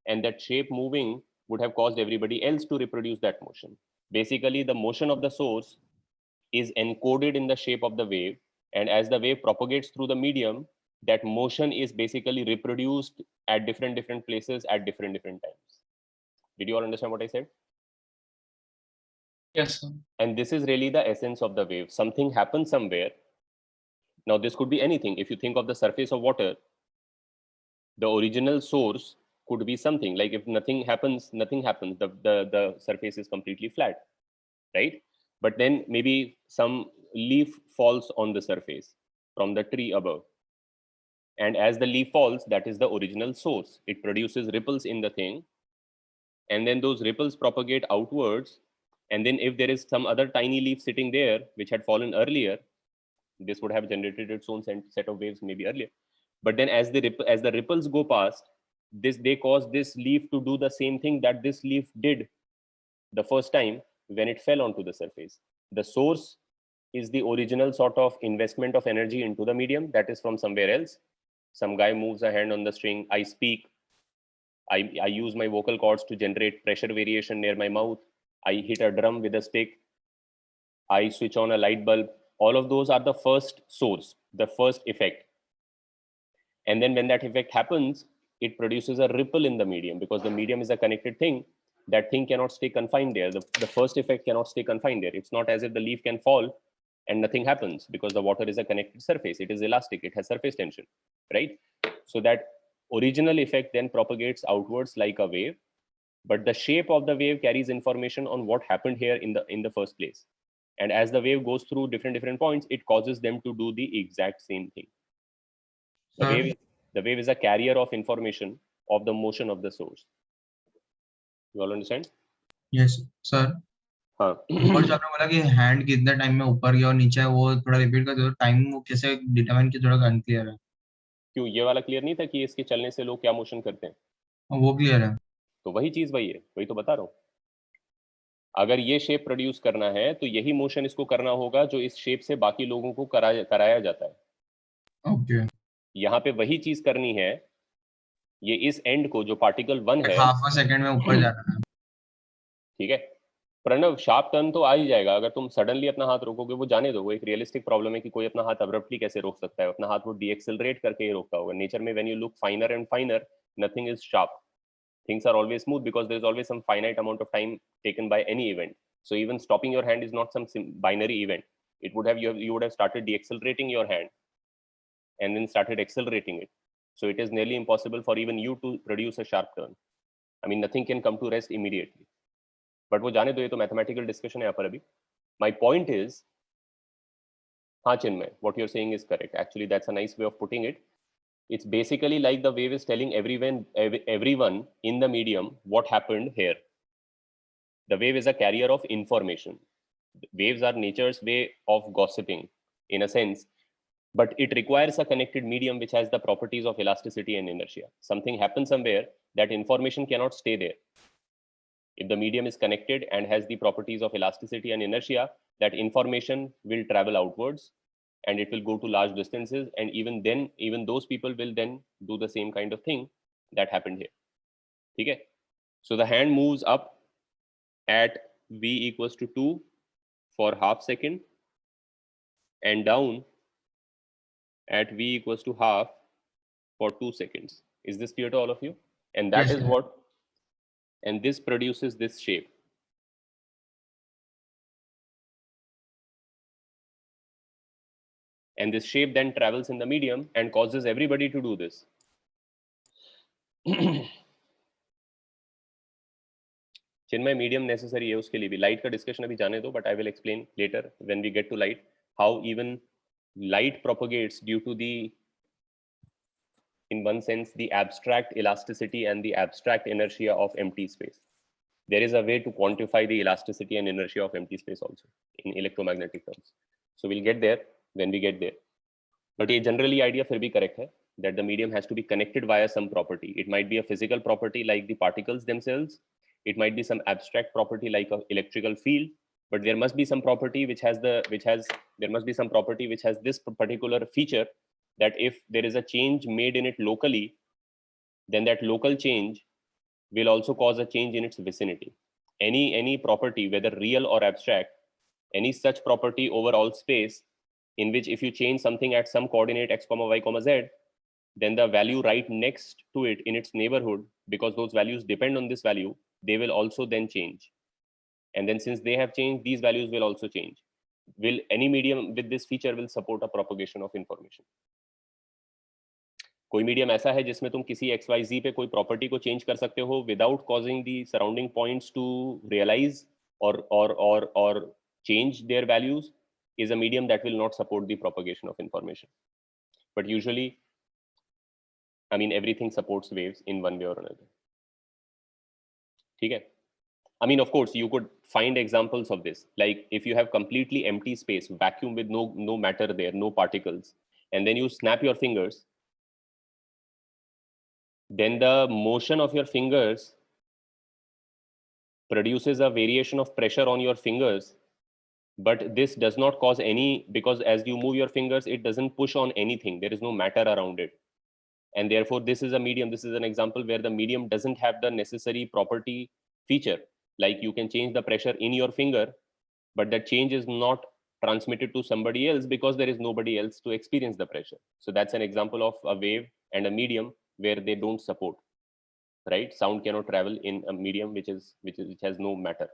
and that shape moving would have caused everybody else to reproduce that motion. Basically, the motion of the source is encoded in the shape of the wave, and as the wave propagates through the medium, that motion is basically reproduced at different places at different times. Did you all understand what I said? Yes, sir. And this is really the essence of the wave. Something happens somewhere. Now, this could be anything. If you think of the surface of water, the original source could be something like if nothing happens, the surface is completely flat, right? But then maybe some leaf falls on the surface from the tree above. And as the leaf falls, that is the original source. It produces ripples in the thing. And then those ripples propagate outwards. And then if there is some other tiny leaf sitting there, which had fallen earlier, this would have generated its own set of waves maybe earlier. But then as the ripples go past, they cause this leaf to do the same thing that this leaf did the first time when it fell onto the surface. The source is the original sort of investment of energy into the medium that is from somewhere else. Some guy moves a hand on the string, I speak, I use my vocal cords to generate pressure variation near my mouth, I hit a drum with a stick, I switch on a light bulb. All of those are the first source, the first effect. And then when that effect happens, it produces a ripple in the medium because the medium is a connected thing. That thing cannot stay confined there. The first effect cannot stay confined there. It's not as if the leaf can fall and nothing happens because the water is a connected surface. It is elastic. It has surface tension, right? So that original effect then propagates outwards like a wave, but the shape of the wave carries information on what happened here in the first place. And as the wave goes through different points, it causes them to do the exact same thing. The wave is a carrier of information of the motion of the source. You all understand? Yes, sir. हाँ. और जो आपने बोला कि hand कितने time में ऊपर गया और नीचे है, वो थोड़ा रिपीट कर दो. टाइम वो कैसे डिटरमाइन की थोड़ा अनक्लियर है. क्यों ये वाला क्लियर नहीं था कि इसके चलने से लोग क्या मोशन करते हैं? वो क्लियर है. तो वही चीज वही है, वही तो बता रहा हूँ. अगर ये शेप प्रोड्यूस करना है तो यही मोशन इसको करना होगा जो इस शेप से बाकी लोगों को कराया जाता है. ओके. यहाँ पे वही चीज करनी है. ये इस एंड को जो पार्टिकल 1 है, हाफ अ सेकंड में ऊपर जाना है. ठीक है. प्रणव, शार्प टर्न तो आ ही जाएगा. अगर तुम सडनली अपना हाथ रोकोगे, वो जाने दो. वो एक रियलिस्टिक प्रॉब्लम है कि कोई अपना हाथ अब्रप्टली कैसे रोक सकता है. अपना हाथ वो डीएक्सेलरेट करके ही रोकता होगा. नेचर में when you look फाइनर and फाइनर, nothing is sharp. Things are always smooth because there is always some finite amount of time taken by any event. So even stopping your hand is not some binary event. It would have, you would have started deaccelerating your hand and then started accelerating it. So it is nearly impossible for even you to produce a sharp turn. I mean, nothing can come to rest immediately. But वो जाने दो, ये तो mathematical discussion है यहाँ पर अभी. My point is, हाँ Chinmay, what you're saying is correct. Actually, that's a nice way of putting it. It's basically like the wave is telling everyone in the medium what happened here. The wave is a carrier of information. Waves are nature's way of gossiping, in a sense, but it requires a connected medium which has the properties of elasticity and inertia. Something happens somewhere, that information cannot stay there. If the medium is connected and has the properties of elasticity and inertia, that information will travel outwards and it will go to large distances, and even those people will then do the same kind of thing that happened here. Okay? So the hand moves up at v equals to 2 for half second and down at v equals to half for 2 seconds. Is this clear to all of you? And that is what, and this produces this shape. And this shape then travels in the medium and causes everybody to do this. Chinmay, medium necessary है उसके लिए भी. Light का discussion अभी जाने दो, but I will explain later when we get to light how even light propagates due to the, in one sense, the abstract elasticity and the abstract inertia of empty space. There is a way to quantify the elasticity and inertia of empty space also in electromagnetic terms. So we'll get there when we get there. But ये generally idea फिर भी correct है, that the medium has to be connected via some property. It might be a physical property like the particles themselves. It might be some abstract property like an electrical field. But there must be some property which has this particular feature, that if there is a change made in it locally, then that local change will also cause a change in its vicinity. Any property, whether real or abstract, any such property over all space, in which if you change something at some coordinate x, y, z, then the value right next to it in its neighborhood, because those values depend on this value, they will also then change. And then since they have changed, these values will also change. Will any medium with this feature will support a propagation of information? कोई medium ऐसा है जिसमें तुम किसी XYZ पे कोई property को change कर सकते हो without causing the surrounding points to realize or change their values, is a medium that will not support the propagation of information. But usually, I mean, everything supports waves in one way or another. ठीक है? I mean, of course, you could find examples of this. Like if you have completely empty space, vacuum with no matter there, no particles, and then you snap your fingers, then the motion of your fingers produces a variation of pressure on your fingers, but this does not cause any, because as you move your fingers, it doesn't push on anything. There is no matter around it. And therefore, this is a medium. This is an example where the medium doesn't have the necessary property feature. Like you can change the pressure in your finger, but that change is not transmitted to somebody else because there is nobody else to experience the pressure. So that's an example of a wave and a medium where they don't support, right? Sound cannot travel in a medium which has no matter.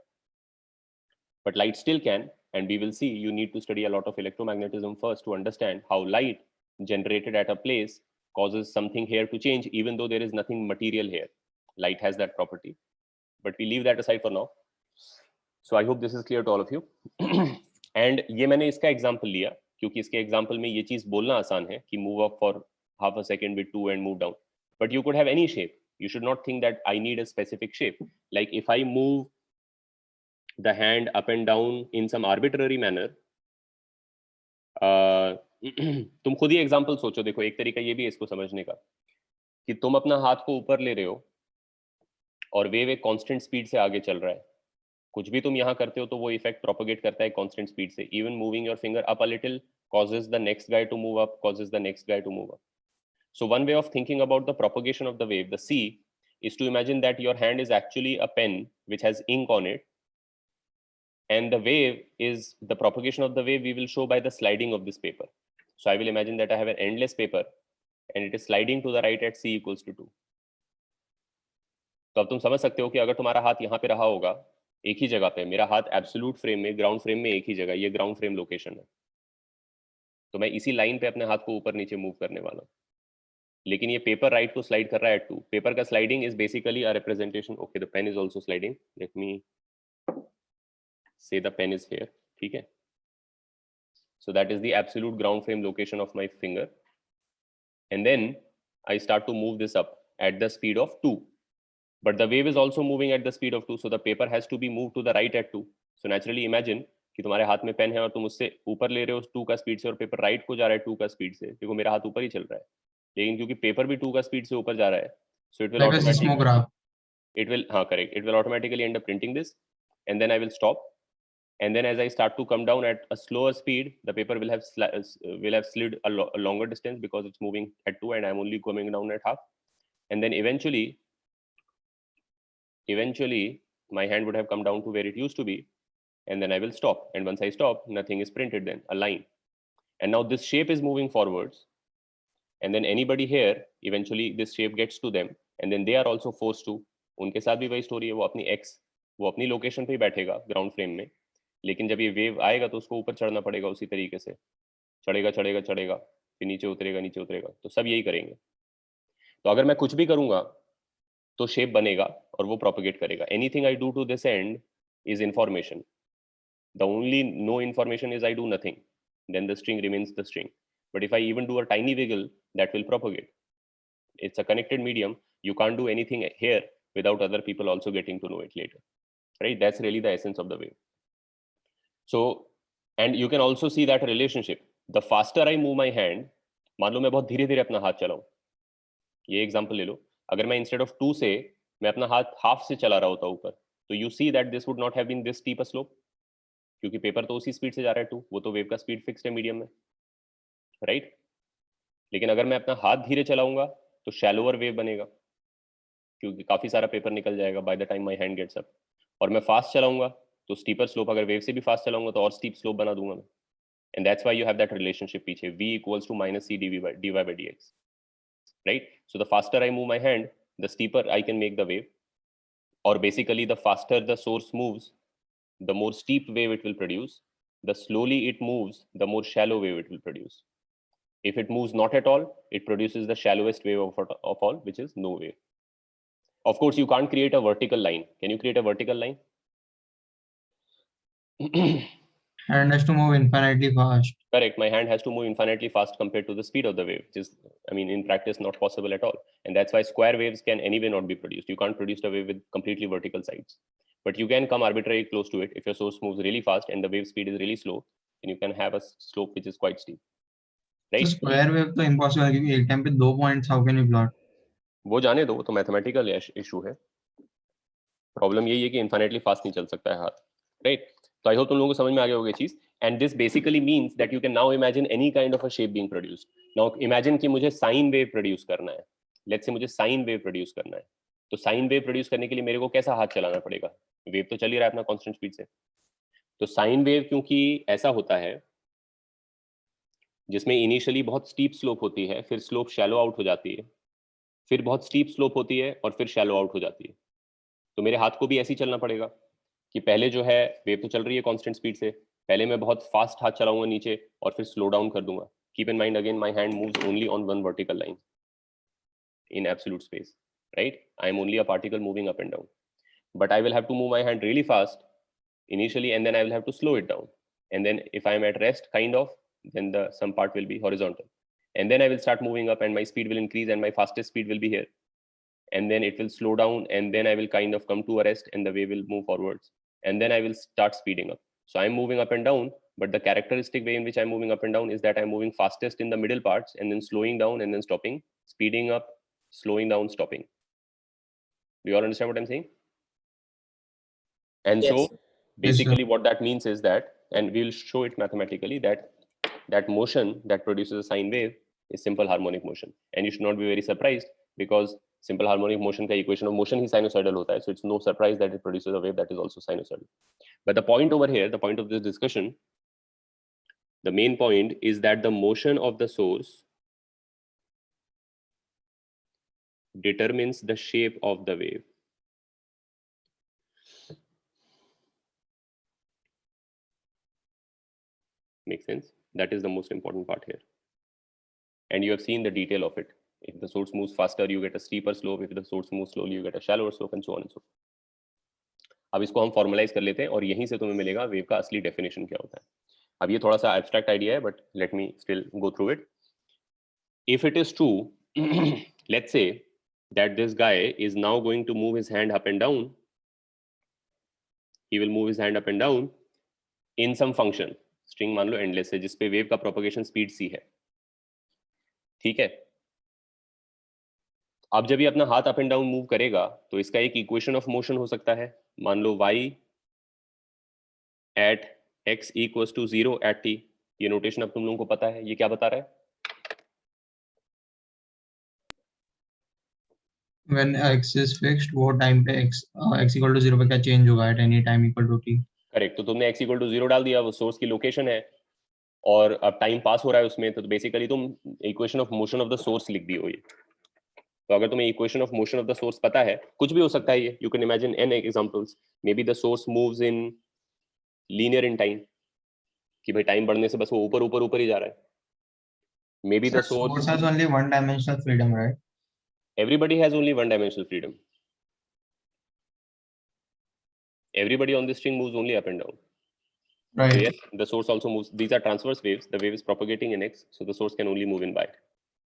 But light still can, and we will see. You need to study a lot of electromagnetism first to understand how light generated at a place causes something here to change, even though there is nothing material here. Light has that property. But we leave that aside for now. So I hope this is clear to all of you. And ये मैंने इसका example लिया क्योंकि इसके example में ये चीज बोलना आसान है कि move up for half a second with 2 and move down. But you could have any shape. You should not think that I need a specific shape. Like if I move the hand up and down in some arbitrary manner, तुम खुद ही example सोचो. देखो एक तरीका ये भी है इसको समझने का कि तुम अपना हाथ को ऊपर ले रहे हो और वेव एक कांस्टेंट स्पीड से आगे चल रहा है. कुछ भी तुम यहाँ करते हो तो वो इफेक्ट प्रोपगेट करता है कांस्टेंट स्पीड से. Even moving your finger up a little causes the next guy to move up, causes the next guy to move up. So one way of thinking about the propagation of the wave, the C, is to imagine that your hand is actually a pen which has ink on it, and the wave is the propagation of the wave we will show by the sliding of this paper. So I will imagine that I have an endless paper and it is sliding to the right at C equals to 2. तो अब तुम समझ सकते हो कि अगर तुम्हारा हाथ यहाँ पे रहा होगा एक ही जगह पे, मेरा हाथ एब्सोल्यूट फ्रेम में, ग्राउंड फ्रेम में एक ही जगह, ये ग्राउंड फ्रेम लोकेशन है, तो मैं इसी लाइन पे अपने हाथ को ऊपर नीचे मूव करने वाला हूँ. लेकिन ये पेपर राइट को स्लाइड कर रहा है 2. पेपर का sliding is basically a representation. Okay, the pen is also sliding. Let me say the pen is here. ठीक है. So that is the absolute ground frame location of my finger. And then I start to move this up at the speed of 2. But the wave is also moving at the speed of 2. So the paper has to be moved to the right at 2. So naturally imagine कि तुम्हारे हाथ में pen है और तुम उससे ऊपर ले रहे हो 2 का स्पीड से और पेपर राइट को जा रहा है 2 का स्पीड से. देखो मेरा हाथ ऊपर ही चल रहा है, लेकिन क्योंकि पेपर भी 2 का स्पीड से ऊपर जा रहा है, so it will like a seismograph. it will correct, it will automatically end up printing this, and then I will stop. And then as I start to come down at a slower speed, the paper will have slid a longer distance because it's moving at 2 and I'm only coming down at half. And then eventually my hand would have come down to where it used to be, and then I will stop. And once I stop, nothing is printed then, a line. And now this shape is moving forwards. And then anybody here, eventually this shape gets to them, and then they are also forced to, उनके साथ भी वही story है, वो अपनी x, वो अपनी location पे ही बैठेगा ग्राउंड फ्रेम में, लेकिन जब ये वेव आएगा तो उसको ऊपर चढ़ना पड़ेगा उसी तरीके से, चढ़ेगा चढ़ेगा चढ़ेगा, फिर नीचे उतरेगा, तो सब यही करेंगे. तो अगर मैं कुछ भी करूंगा तो शेप बनेगा और वो प्रोपगेट करेगा. Anything I do to this end is information. The only no information is I do nothing, then the string remains the string. But if I even do a tiny wiggle, that will propagate. It's a connected medium. You can't do anything here without other people also getting to know it later, right? That's really the essence of the wave. So, and you can also see that relationship. The faster I move my hand, मान लो मैं बहुत धीरे धीरे अपना हाथ चलाऊं, ये example ले लो, अगर मैं इंस्टेड ऑफ 2 से मैं अपना हाथ हाफ से चला रहा होता ऊपर, तो you see that this would not have been this steep a slope, क्योंकि पेपर तो उसी स्पीड से जा रहा है 2, वो तो वेव का स्पीड फिक्स्ड है मीडियम में, राइट? लेकिन अगर मैं अपना हाथ धीरे चलाऊंगा तो शैलोअर वेव बनेगा, क्योंकि काफी सारा पेपर निकल जाएगा by the time my hand gets up. और मैं फास्ट चलाऊंगा तो स्टीपर स्लोप, अगर वेव से भी फास्ट चलाऊंगा तो और स्टीप स्लोप बना दूंगा मैं. And that's why you have that relationship पीछे, v equals to minus c dy by dx, right? So the faster I move my hand, the steeper I can make the wave, or basically the faster the source moves, the more steep wave it will produce. The slowly it moves, the more shallow wave it will produce. If it moves not at all, it produces the shallowest wave of all, which is no wave. Of course, you can't create a vertical line. Can you create a vertical line? Hand has to move infinitely fast. Correct. My hand has to move infinitely fast compared to the speed of the wave, which is, I mean, in practice, not possible at all. And that's why square waves can anyway not be produced. You can't produce a wave with completely vertical sides. But you can come arbitrarily close to it. If your source moves really fast and the wave speed is really slow, then you can have a slope which is quite steep. Right? So square wave तो impossible है, क्योंकि एक time पे 2 points, how can you plot? वो जाने दो, वो तो मैथमेटिकल इशू है. प्रॉब्लम यही है कि इन्फिनिटली फास्ट नहीं चल सकता है हाथ, राइट? तो आई होप तुम लोगों को समझ में आ गया होगा ये चीज. And this basically means that you can now imagine any kind of a shape being produced. Now imagine कि मुझे साइन वेव प्रोड्यूस करना है. लेट्स से मुझे साइन वेव प्रोड्यूस करना है, तो साइन वेव प्रोड्यूस करने के लिए मेरे को कैसा हाथ चलाना पड़ेगा? वेव तो चल ही रहा है अपना कांस्टेंट स्पीड से. तो साइन वेव क्योंकि ऐसा होता है जिसमें इनिशियली बहुत स्टीप स्लोप होती है, फिर स्लोप शैलो आउट हो जाती है, फिर बहुत स्टीप स्लोप होती है और फिर शैलो आउट हो जाती है. तो मेरे हाथ को भी ऐसे ही चलना पड़ेगा कि पहले जो है वेव तो चल रही है कांस्टेंट स्पीड से, पहले मैं बहुत फास्ट हाथ चलाऊंगा नीचे और फिर स्लो डाउन कर दूंगा. Keep in mind again, my hand moves only on one vertical line in absolute space, right? I am only a particle moving up and down, but I will have to move my hand really fast initially, and then I will have to slow it down. And then if I am at rest, kind of, then the some part will be horizontal, and then I will start moving up, and my speed will increase, and my fastest speed will be here, and then it will slow down, and then I will kind of come to a rest, and the wave will move forwards, and then I will start speeding up. So I'm moving up and down, but the characteristic way in which I'm moving up and down is that I'm moving fastest in the middle parts, and then slowing down, and then stopping, speeding up, slowing down, stopping. Do you all understand what I'm saying? And Yes. so basically what that means is that, and we'll show it mathematically, that that motion that produces a sine wave is simple harmonic motion. And you should not be very surprised, because simple harmonic motion ka equation of motion hi sinusoidal hota hai, so it's no surprise that it produces a wave that is also sinusoidal. But the point over here, the point of this discussion, the main point is that the motion of the source determines the shape of the wave. Makes sense? That is the most important part here. And you have seen the detail of it. If the source moves faster, you get a steeper slope. If the source moves slowly, you get a shallower slope, and so on and so forth. अब इसको हम formalise कर लेते हैं और यहीं से तुम्हें मिलेगा वेव का असली डेफिनेशन क्या होता है. अब ये थोड़ा सा एब्स्ट्रैक्ट आइडिया है, but let me still go through it. If it is true, let's say that this guy is now going to move his hand up and down. He will move his hand up and down in some function. String मान लो endless है जिसपे wave का propagation speed c है. ठीक है. अब जब ये अपना हाथ अप एंड डाउन मूव करेगा तो इसका एक इक्वेशन ऑफ मोशन हो सकता है. मान लो y at x equals to 0 at t. ये नोटेशन अब तुम लोगों को पता है. ये क्या बता रहा है? When x is fixed, वो टाइम पे x equal to 0 पे क्या चेंज होगा at any time equal to t. Correct. तो तुमने x equal to 0 डाल दिया, वो सोर्स की लोकेशन है और अब टाइम पास हो रहा है उसमें, तो बेसिकली तुम equation of motion of the source लिख दी हो ये. तो अगर तुम्हें equation of motion of the source पता है, कुछ भी हो सकता है ये. You can imagine an examples. Maybe the source moves in linear in time, कि भाई टाइम बढ़ने से बस वो ऊपर ऊपर ऊपर ही जा रहा है. May be the Source has only one dimensional freedom, right? Everybody has only one dimensional freedom. Everybody on this string moves only up and down. Right. So yes, the source also moves. These are transverse waves. The wave is propagating in x, so the source can only move in y.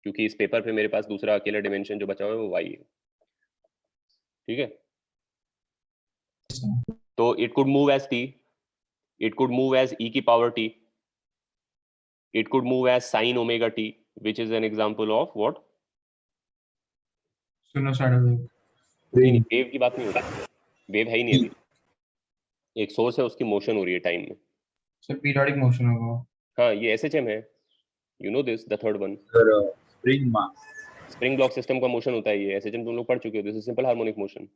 क्योंकि इस paper पे मेरे पास दूसरा अकेला dimension जो बचा हुआ है वो y है. ठीक है. तो it could move as t, it could move as e की power t, it could move as sin omega t, which is an example of what? Sinusoidal wave. नहीं, वेव की बात नहीं हो रही. वेव है ही नहीं अभी. एक सोर्स है, उसकी मोशन हो रही है टाइम में. So periodic motion होगा. हाँ, ये SHM है. You know this, the third one. Spring block system का मोशन होता है ये. SHM तुम लोग पढ़ चुके हो. This is simple harmonic motion,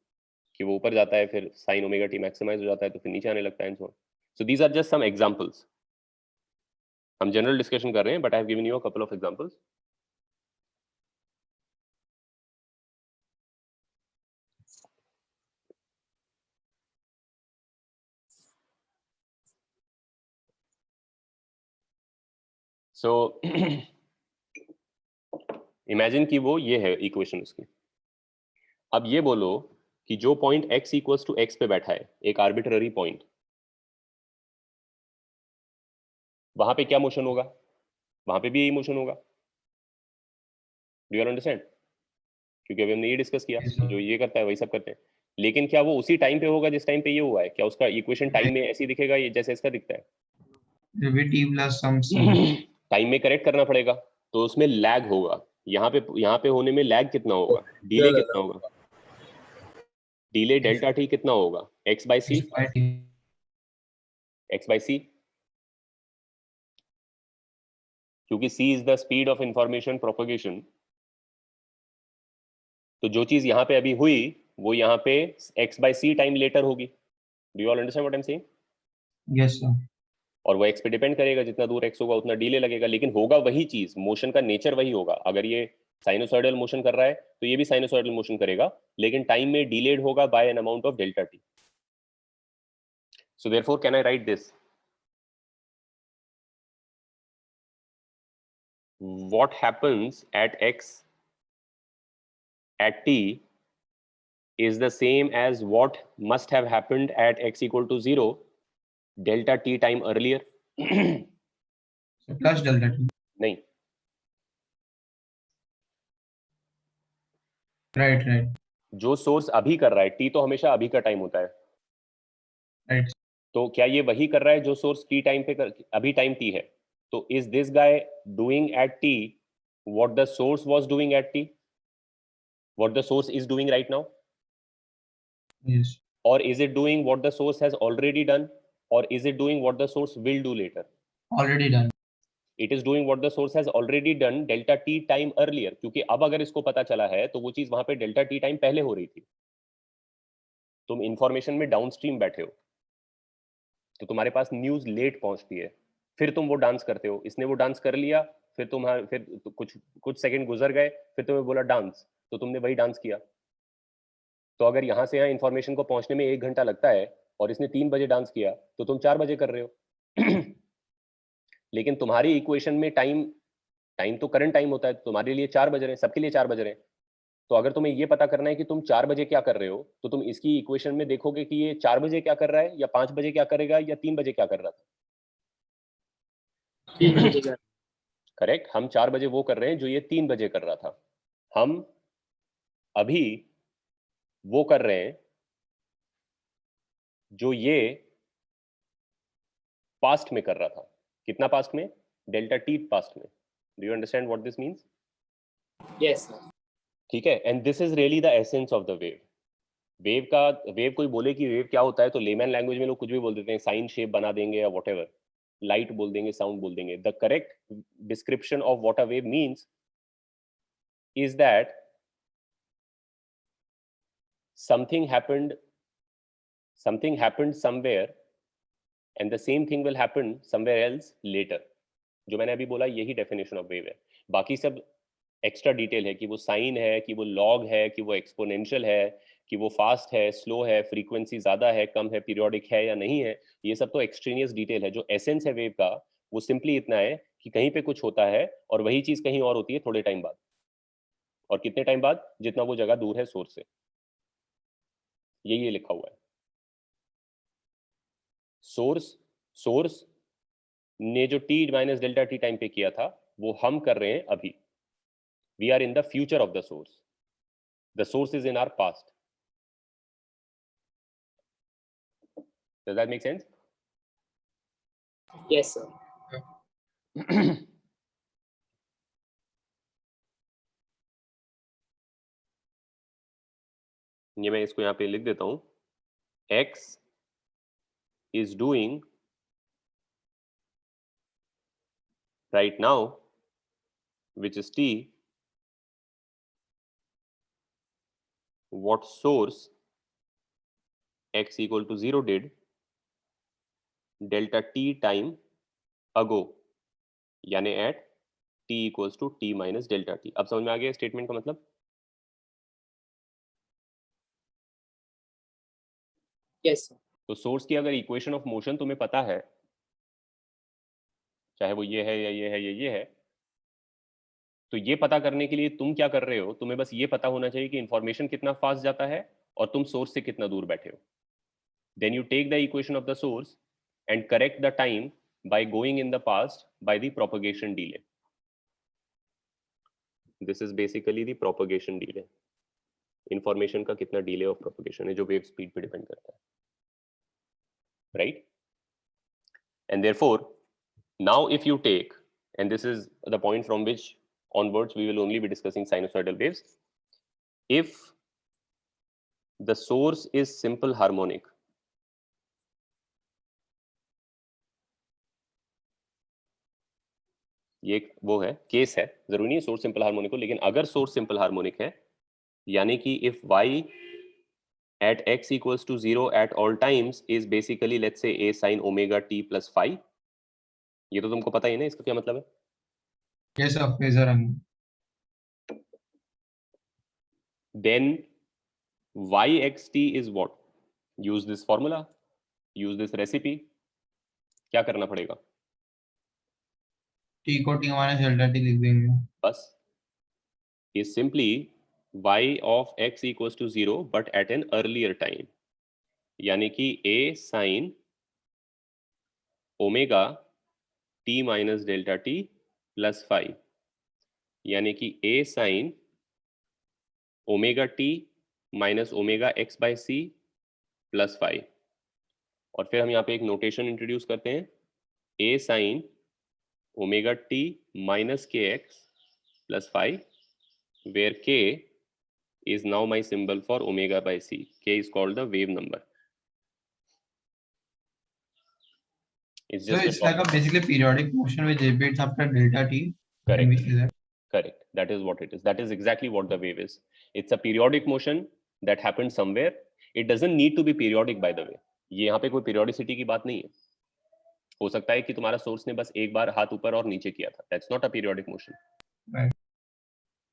कि वो ऊपर जाता है फिर sin ओमेगा t मैक्सिमाइज हो जाता है तो फिर नीचे आने लगता है. So these are just some examples. हम जनरल डिस्कशन कर रहे हैं, but I have given you a couple of examples. So imagine कि वो ये है इक्वेशन उसकी. अब ये बोलो कि जो point x equals to x पे बैठा है, एक आर्बिट्ररी पॉइंट, वहां पे क्या मोशन होगा? वहां पे भी यही मोशन होगा. Do you understand? क्योंकि अभी हमने ये डिस्कस किया, जो ये करता है वही सब करते हैं. लेकिन क्या वो उसी टाइम पे होगा जिस टाइम पे ये हुआ है? क्या उसका इक्वेशन टाइम में ऐसे ही दिखेगा ये जैसे इसका दिखता है? t plus some c. Time में करेक्ट करना पड़ेगा, तो उसमें लैग होगा. यहाँ पे होने में लैग कितना होगा? डिले कितना होगा? डिले डेल्टा टी कितना होगा? x by c. x by c, क्योंकि c is the speed of information propagation. तो जो चीज यहाँ पे अभी हुई वो यहाँ पे x by c time later होगी. Do you all understand what I am saying? Yes sir. और वो x पे डिपेंड करेगा. जितना दूर x होगा उतना डिले लगेगा, लेकिन होगा वही चीज. मोशन का नेचर वही होगा. अगर ये साइनोसॉइडल मोशन कर रहा है तो ये भी साइनोसॉइडल मोशन करेगा, लेकिन टाइम में डिलेड होगा by an amount of delta t. So therefore can I write this? What happens at x at t is the same as what must have happened at x equal to 0 delta t time earlier. So plus delta t. नहीं. Right. जो source अभी कर रहा है, t तो हमेशा अभी का टाइम होता है. Right. तो क्या ये वही कर रहा है जो सोर्स t टाइम पे अभी टाइम t है? तो is this guy doing at t what the source was doing at t? What the source is doing right now? Yes. Or is it doing what the source has already done? Or is it doing what the source will do later? Already done. It is doing what the source has already done delta t time earlier. क्योंकि अब अगर इसको पता चला है तो वो चीज वहां पे delta t टाइम पहले हो रही थी. तुम इंफॉर्मेशन में डाउनस्ट्रीम बैठे हो तो तुम्हारे पास न्यूज लेट पहुंचती है, फिर तुम वो डांस करते हो. इसने वो डांस कर लिया, फिर कुछ सेकंड गुजर गए, फिर तुम्हें बोला डांस, तो तुमने वही डांस किया. तो अगर यहाँ से यहाँ इंफॉर्मेशन को पहुंचने में 1 घंटा लगता है और इसने 3 बजे डांस किया तो तुम 4 बजे कर रहे हो. लेकिन तुम्हारी इक्वेशन में टाइम तो करंट टाइम होता है, तुम्हारे लिए 4 बज रहे हैं, सबके लिए 4 बज रहे हैं. तो अगर तुम्हें ये पता करना है कि तुम 4 बजे क्या कर रहे हो, तो तुम इसकी इक्वेशन में देखोगे कि ये 4 बजे क्या कर रहा है, या 5 बजे क्या करेगा, या 3 बजे क्या कर रहा था। 3 बजे का। करेक्ट, हम 4 बजे वो कर रहे हैं जो ये 3 बजे कर रहा था। हम अभी वो कर रहे हैं जो ये पास्ट में कर रहा था। कितना पास्ट में? डेल्टा टी पास्ट में। Do you understand what this means? Yes sir. ठीक है, and this is really the essence of the wave. Wave कोई बोले कि वेव क्या होता है, तो लेमैन लैंग्वेज में लोग कुछ भी बोल देते हैं, साइन शेप बना देंगे या व्हाटएवर, लाइट बोल देंगे, साउंड बोल देंगे। The correct description of what a wave means is that something happened somewhere and the same thing will happen somewhere else later. जो मैंने अभी बोला यही डेफिनेशन ऑफ वेव है। बाकी सब एक्स्ट्रा डिटेल है कि वो साइन है, कि वो लॉग है, कि वो एक्सपोनेंशियल है, कि वो फास्ट है, स्लो है, फ्रीक्वेंसी ज्यादा है, कम है, पीरियोडिक है या नहीं है, ये सब तो एक्सट्रेनियस डिटेल है। जो एसेंस है वेव का वो सिंपली इतना है कि कहीं पे कुछ होता है और वही चीज कहीं और होती है थोड़े टाइम बाद। और कितने टाइम बाद? जितना वो जगह दूर है सोर्स से। यही लिखा हुआ है। सोर्स ने जो t minus delta t time पे किया था वो हम कर रहे हैं अभी। We are in the future of the source. The source is in our past. Does that make sense? Yes sir. ये मैं इसको यहाँ पे लिख देता हूं। x is doing right now, which is t, what source x equal to 0 did delta t time ago, यानी at t equals to t minus delta t। अब समझ में आ गया स्टेटमेंट का मतलब? Yes sir. तो सोर्स की अगर इक्वेशन ऑफ मोशन तुम्हें पता है, चाहे वो ये है या ये है या ये है, तो ये पता करने के लिए तुम क्या कर रहे हो, तुम्हें बस ये पता होना चाहिए कि इंफॉर्मेशन कितना फास्ट जाता है और तुम सोर्स से कितना दूर बैठे हो। Then you take the equation of the source and correct the time by going in the past by the propagation delay. This is basically the propagation delay. Information का कितना delay of propagation है जो wave speed पे depend करता है, right? And therefore, now if you take, and this is the point from which onwards we will only be discussing sinusoidal waves, if the source is simple harmonic, ये वो है case है, जरूरी नहीं source simple harmonic हो, लेकिन अगर source simple harmonic है, यानी कि if y at x equals to 0 at all times is basically let's say a sin omega t plus phi, ये तो तुमको पता ही है ना इसका क्या मतलब है? Yes, sir. Phasor angle. Then yxt is what? Use this formula, use this recipe. क्या करना पड़ेगा? T को T minus delta T लिख देंगे। बस is simply y of x equals to 0 but at an earlier time, यानी कि a sin omega t minus delta t plus phi, यानी कि a sin omega t minus omega x by c plus phi। और फिर हम यहाँ पे एक नोटेशन इंट्रोड्यूस करते हैं, a sin omega t minus kx plus phi, where k is now my symbol for omega by c. K is called the wave number. It's So just it's like a basically periodic motion which repeats after delta T. correct. Is that? Correct. That is what it is. That is exactly what the wave is. It's a periodic motion that happens somewhere. It doesn't need to be periodic, by the way. ये यहाँ पे कोई periodicity की बात नहीं है। हो सकता है कि तुम्हारा सोर्स ने बस एक बार हाथ ऊपर और नीचे किया था. That's not a periodic motion. Right.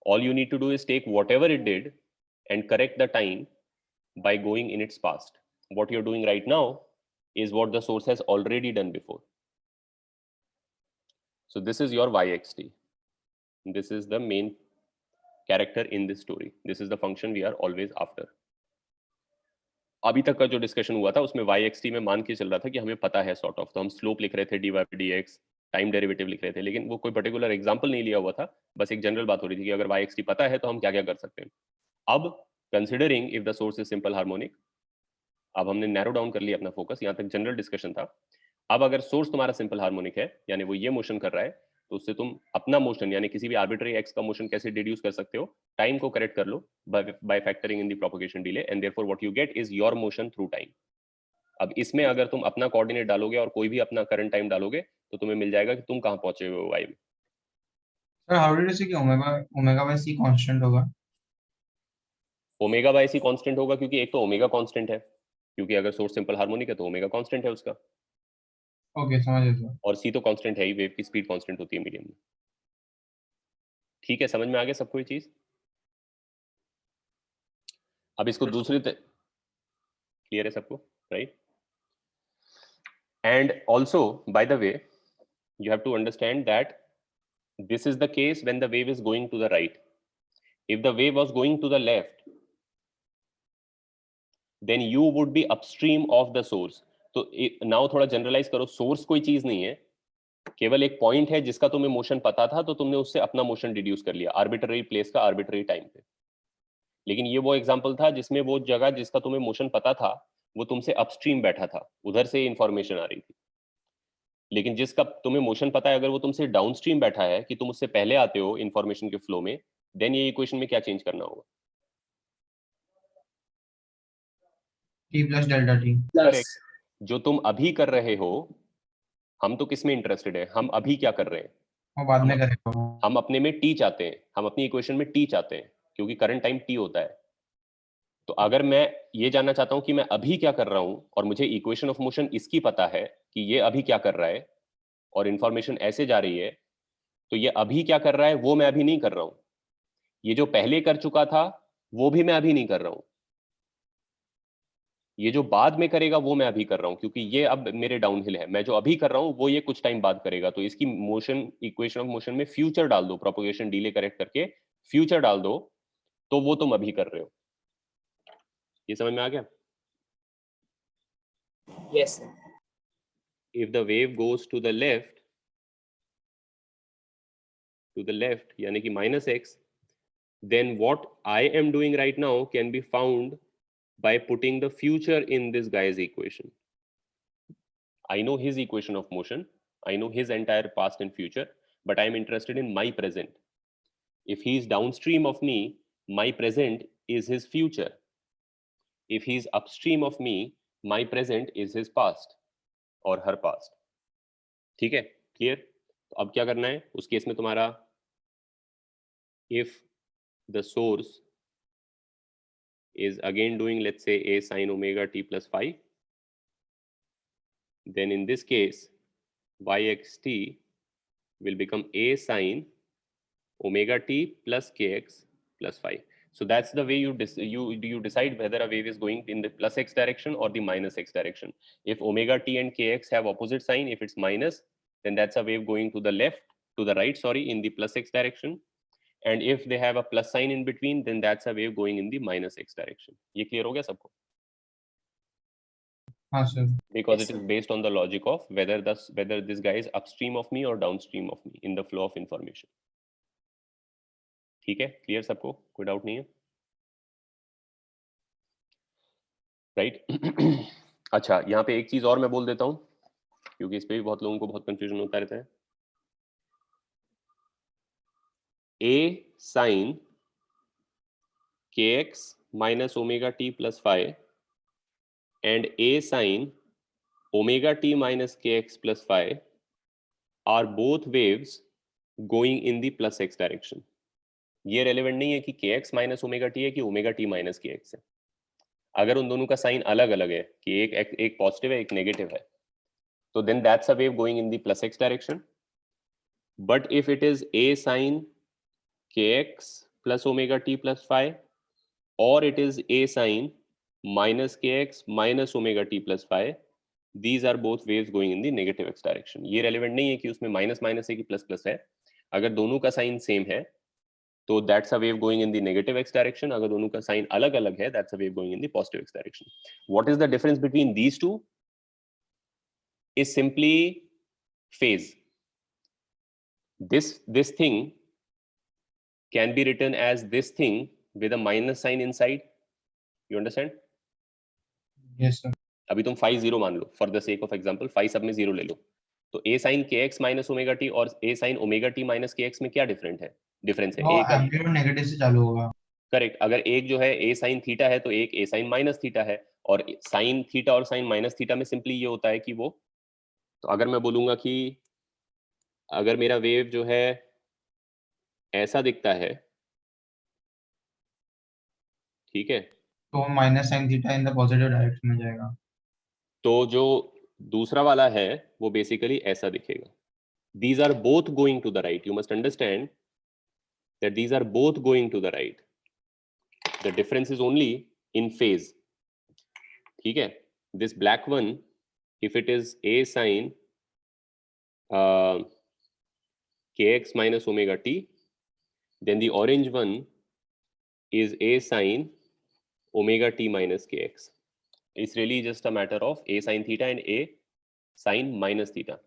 All you need to do is take whatever it did and correct the time by going in its past. What you're doing right now is what the source has already done before. So this is your yxt. This is the main character in this story. This is the function we are always after. अभी तक का जो discussion हुआ था उसमें y(xt) में मान के चल रहा था कि हमें पता है सॉर्ट ऑफ, तो हम स्लोप लिख रहे थे dy by dx, time derivative लिख रहे थे, लेकिन वो कोई पर्टिकुलर एग्जांपल नहीं लिया हुआ था, बस एक जनरल बात हो रही थी कि अगर y(xt) पता है तो हम क्या क्या कर सकते हैं. अब considering if the source is simple harmonic, अब हमने नैरो डाउन कर लिया अपना फोकस, यहाँ तक जनरल डिस्कशन था. अब अगर सोर्स तुम्हारा सिंपल हार्मोनिक है, यानी वो ये मोशन कर रहा है, तो उससे तुम अपना मोशन यानी किसी भी आर्बिट्ररी एक्स का मोशन कैसे डिड्यूस कर सकते हो, टाइम को करेक्ट कर लो by factoring in the propagation delay, and therefore what you get is your motion through time. अब इसमें अगर तुम अपना कोऑर्डिनेट डालोगे और कोई भी अपना करंट टाइम डालोगे तो तुम्हें मिल जाएगा कि तुम कहाँ पहुंचे हुए हो वाई में. सर हाउ डिड यू से कि ओमेगा बाय सी कांस्टेंट होगा? ओमेगा बाय सी कांस्टेंट होगा क्योंकि एक तो ओमेगा कांस्टेंट है, क्योंकि अगर सोर्स सिंपल हार्मोनिक है तो ओमेगा कांस्टेंट है उसका. ओके समझ गया सर. और सी तो कांस्टेंट है ही, वेव की स्पीड कांस्टेंट होती है मीडियम में. ठीक है, समझ में आ गया सबको ये चीज. अब इसको दूसरी क्लियर है सबको, right? And also by the way you have to understand that this is the case when the wave is going to the right. If the wave was going to the left, then you would be upstream of the source. तो now थोड़ा generalise करो, source कोई चीज नहीं है, केवल एक point है जिसका तुम्हें मोशन पता था, तो तुमने उससे अपना मोशन डिड्यूस कर लिया आर्बिट्ररी प्लेस का आर्बिट्ररी टाइम पे. लेकिन ये वो एग्जांपल था जिसमें वो जगह जिसका तुम्हें मोशन पता था वो तुमसे अपस्ट्रीम बैठा था, उधर से इंफॉर्मेशन आ रही थी. लेकिन जिसका तुम्हें मोशन पता है अगर वो तुमसे डाउनस्ट्रीम बैठा है कि तुम उससे पहले आते हो इंफॉर्मेशन के फ्लो में, देन ये इक्वेशन में क्या चेंज करना होगा? t plus delta t. Plus जो तुम अभी कर रहे हो, हम तो किस में इंटरेस्टेड है, हम अभी क्या कर रहे हैं, वो बाद में करेगा. हम अपने में t चाहते हैं, हम अपनी इक्वेशन में t चाहते हैं क्योंकि करंट टाइम t होता है. तो अगर मैं ये जानना चाहता हूं कि मैं अभी क्या कर रहा हूं और मुझे इक्वेशन ऑफ मोशन इसकी पता है कि ये अभी क्या कर रहा है और इंफॉर्मेशन ऐसे जा रही है, तो ये अभी क्या कर रहा है वो मैं अभी नहीं कर रहा हूं, ये जो पहले कर चुका था वो भी मैं अभी नहीं कर रहा हूं, ये जो बाद में करेगा वो मैं अभी कर रहा हूं, क्योंकि ये अब मेरे डाउनहिल है. मैं जो अभी कर रहा हूं वो ये कुछ टाइम बाद करेगा. तो इसकी मोशन इक्वेशन ऑफ मोशन में फ्यूचर डाल दो, प्रोपगेशन डिले करेक्ट करके फ्यूचर डाल दो, तो वो तुम अभी कर रहे हो. ये समझ में आ गया? Yes sir. If the wave goes to the left यानी कि -x, then what I am doing right now can be found by putting the future in this guy's equation. I know his equation of motion, I know his entire past and future, but I am interested in my present. If he is downstream of me, my present is his future. If he is upstream of me, my present is his past or her past. ठीक है, clear? तो अब क्या करना है उस case में तुम्हारा, if the source is again doing let's say a sin omega t plus phi, then in this case yxt will become a sin omega t plus kx plus phi. So that's the way you decide whether a wave is going in the plus x direction or the minus x direction. If omega t and kx have opposite sign, if it's minus, then that's a wave going to the left, to the right, sorry, in the plus x direction. And if they have a plus sign in between, then that's a wave going in the minus x direction. ये clear हो गया सबको? हाँ sir. Because Yes, it is sir. based on the logic of whether this guy is upstream of me or downstream of me in the flow of information. ठीक है, clear सबको, कोई doubt नहीं है, राइट? अच्छा, यहाँ पे एक चीज और मैं बोल देता हूँ क्योंकि इस पे भी बहुत लोगों को बहुत कंफ्यूजन होता रहता है. a sin kx minus omega t plus phi and a sin omega t minus kx plus phi are both waves going in the plus x direction. ये रेलेवेंट नहीं है कि kx माइनस ओमेगा टी है कि omega T minus kx है. अगर उन दोनों का साइन अलग अलग है कि एक पॉजिटिव है एक नेगेटिव है, तो then that's a wave going in the plus x direction. But if it is a sin kx plus omega t plus phi or it is a sin minus kx minus omega t plus phi, these are both waves going in the negative x direction. ये relevant नहीं है कि उसमें minus minus है कि plus plus है. अगर दोनों का साइन सेम है तो that's a wave going in the negative x direction. अगर दोनों का साइन अलग अलग है, that's a wave going in the positive x direction. What is the difference between these two? Is simply phase. This thing can be written as this thing with a minus sign inside. You understand? Yes, sir. अभी तुम phi 0 मान लो for the sake of example, phi सब में 0 ले लो, तो a sin kx minus omega t और a sin omega t minus kx में क्या डिफरेंस है? वो a का एम्पलीट्यूड नेगेटिव से चालू होगा. करेक्ट. अगर एक जो है a sin थीटा है तो एक a sin माइनस थीटा है, और sin थीटा और sin माइनस थीटा में सिंपली ये होता है कि वो, तो अगर मैं बोलूंगा कि अगर मेरा वेव जो है ऐसा दिखता है, ठीक है, तो minus sine theta in the positive direction में जाएगा. तो जो दूसरा वाला है वो बेसिकली ऐसा दिखेगा. These are both going to the right. You must understand that these are both going to the right. The difference is only in phase. ठीक है. This black one, if it is a sin kx minus omega t, then the orange one is a sin omega t minus kx. It's really just a matter of a sin theta and a sin minus theta.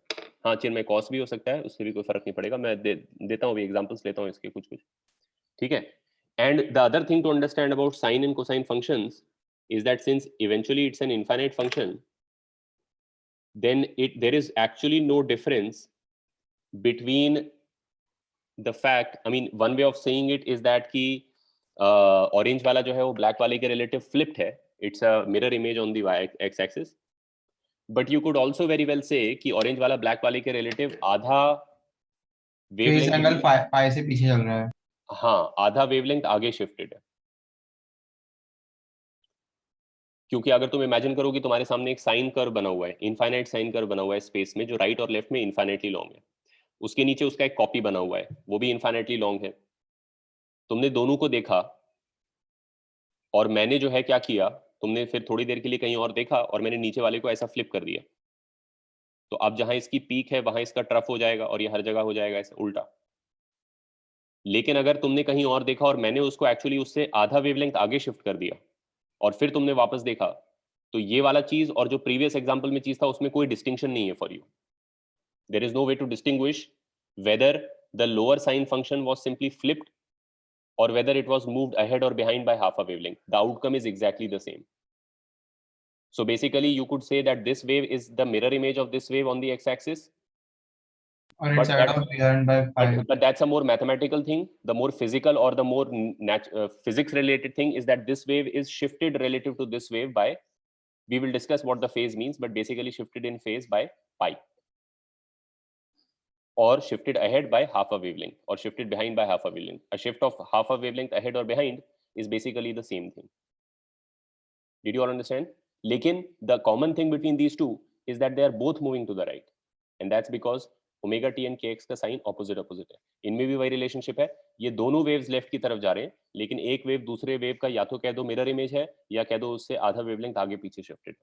हाँ चिन्मय cos भी हो सकता है, उससे भी कोई फर्क नहीं पड़ेगा. मैं देता हूँ अभी एग्जांपल्स लेता हूँ इसके कुछ कुछ. ठीक है. And the other thing to understand about sine and cosine functions is that since eventually it's an infinite function, then there is actually no difference between the fact, I mean one way of saying it is that कि orange वाला जो है वो black वाले के relative flipped है. It's a mirror image on the x axis. But you could also very well say कि orange वाला black वाले के relative आधा फेज एंगल wavelength, पाई से पीछे चल रहा है. हाँ आधा wavelength आगे shifted है. क्योंकि अगर तुम इमेजिन करो कि तुम्हारे सामने एक साइन कर्व बना हुआ है, इनफाइनाइट साइन कर्व बना हुआ है स्पेस में, जो राइट और लेफ्ट में इनफाइनाइटली लॉन्ग है. उसके नीचे उसका एक कॉपी बना हुआ है, वो भी इनफाइनाइटली लॉन्ग है. तुमने दोनों को देखा और मैंने जो है क्या किया, तुमने फिर थोड़ी देर के लिए कहीं और देखा और मैंने नीचे वाले को ऐसा फ्लिप कर दिया. तो अब जहां इसकी पीक है वहां इसका ट्रफ हो जाएगा और ये हर जगह हो जाएगा ऐसा उल्टा. लेकिन अगर तुमने कहीं और देखा और मैंने उसको एक्चुअली उससे आधा वेवलेंथ आगे शिफ्ट कर दिया और फिर तुमने वापस देखा, तो ये वाला चीज और जो प्रीवियस एग्जांपल में चीज था उसमें कोई डिस्टिंक्शन नहीं है for you. There is no way to distinguish whether the lower sine function was simply flipped or whether it was moved ahead or behind by half a wavelength. The outcome is exactly the same. So basically you could say that this wave is the mirror image of this wave on the x-axis. और it's ahead or behind by 5. But that's a more mathematical thing. The more physical or the more physics related thing is that this wave is shifted relative to this wave by, we will discuss what the phase means, but basically shifted in phase by pi, or shifted ahead by half a wavelength, or shifted behind by half a wavelength. A shift of half a wavelength ahead or behind is basically the same thing. Did you all understand? Lekin the common thing between these two is that they are both moving to the right, and that's because omega t and kx का sign opposite है. इनमें भी वही relationship है. ये दोनों waves left की तरफ जा रहे हैं, लेकिन एक वेव दूसरे वेव का या तो कह दो मिरर इमेज है या कह दो उससे आधा वेवलेंथ आगे पीछे शिफ्टेड.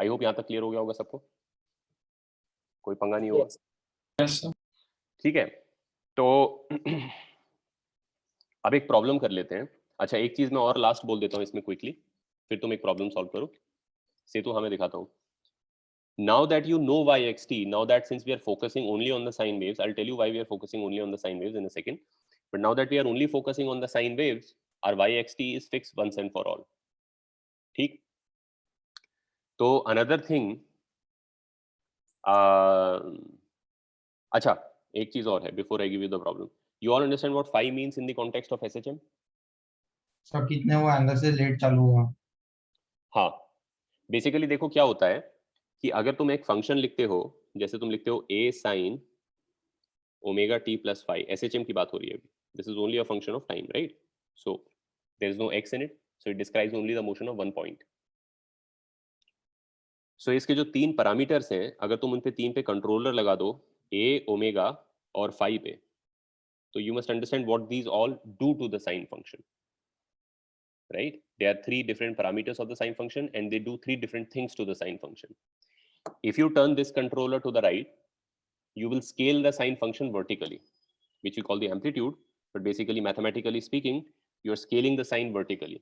आई होप यहाँ तक क्लियर हो गया होगा सबको, कोई पंगा नहीं होगा. Yes, sir. ठीक है. तो अब एक प्रॉब्लम कर लेते हैं. अच्छा एक चीज मैं और लास्ट बोल देता हूँ इसमें क्विकली, फिर तुम एक प्रॉब्लम सॉल्व करो. सेतु हमें दिखाता हूँ. Now that you know yxt, now that since we are focusing only on the sine waves, I'll tell you why we are focusing only on the sine waves in a second. But now that we are only focusing on the sine waves, our yxt is fixed once and for all. ठीक. तो another thing, अच्छा एक चीज और है before I give you the problem. You all understand what phi means in the context of SHM? Sir कितने वो angle से लेट चालू हुआ. हाँ बेसिकली देखो क्या होता है कि अगर तुम एक फंक्शन लिखते हो, जैसे तुम लिखते हो a sin omega t plus phi, SHM की बात हो रही है अभी. This is only a function of time, right? So there is no x in it, so it describes only the motion of one point. So इसके जो तीन parameters हैं, अगर तुम उन पे तीन पे कंट्रोलर लगा दो, a, ओमेगा और phi पे, तो you must understand what these all do to the sine function. Right? There are three different parameters of the sine function and they do three different things to the sine function. If you turn this controller to the right, you will scale the sine function vertically. which we call the amplitude, but basically mathematically speaking, you are scaling the sine vertically.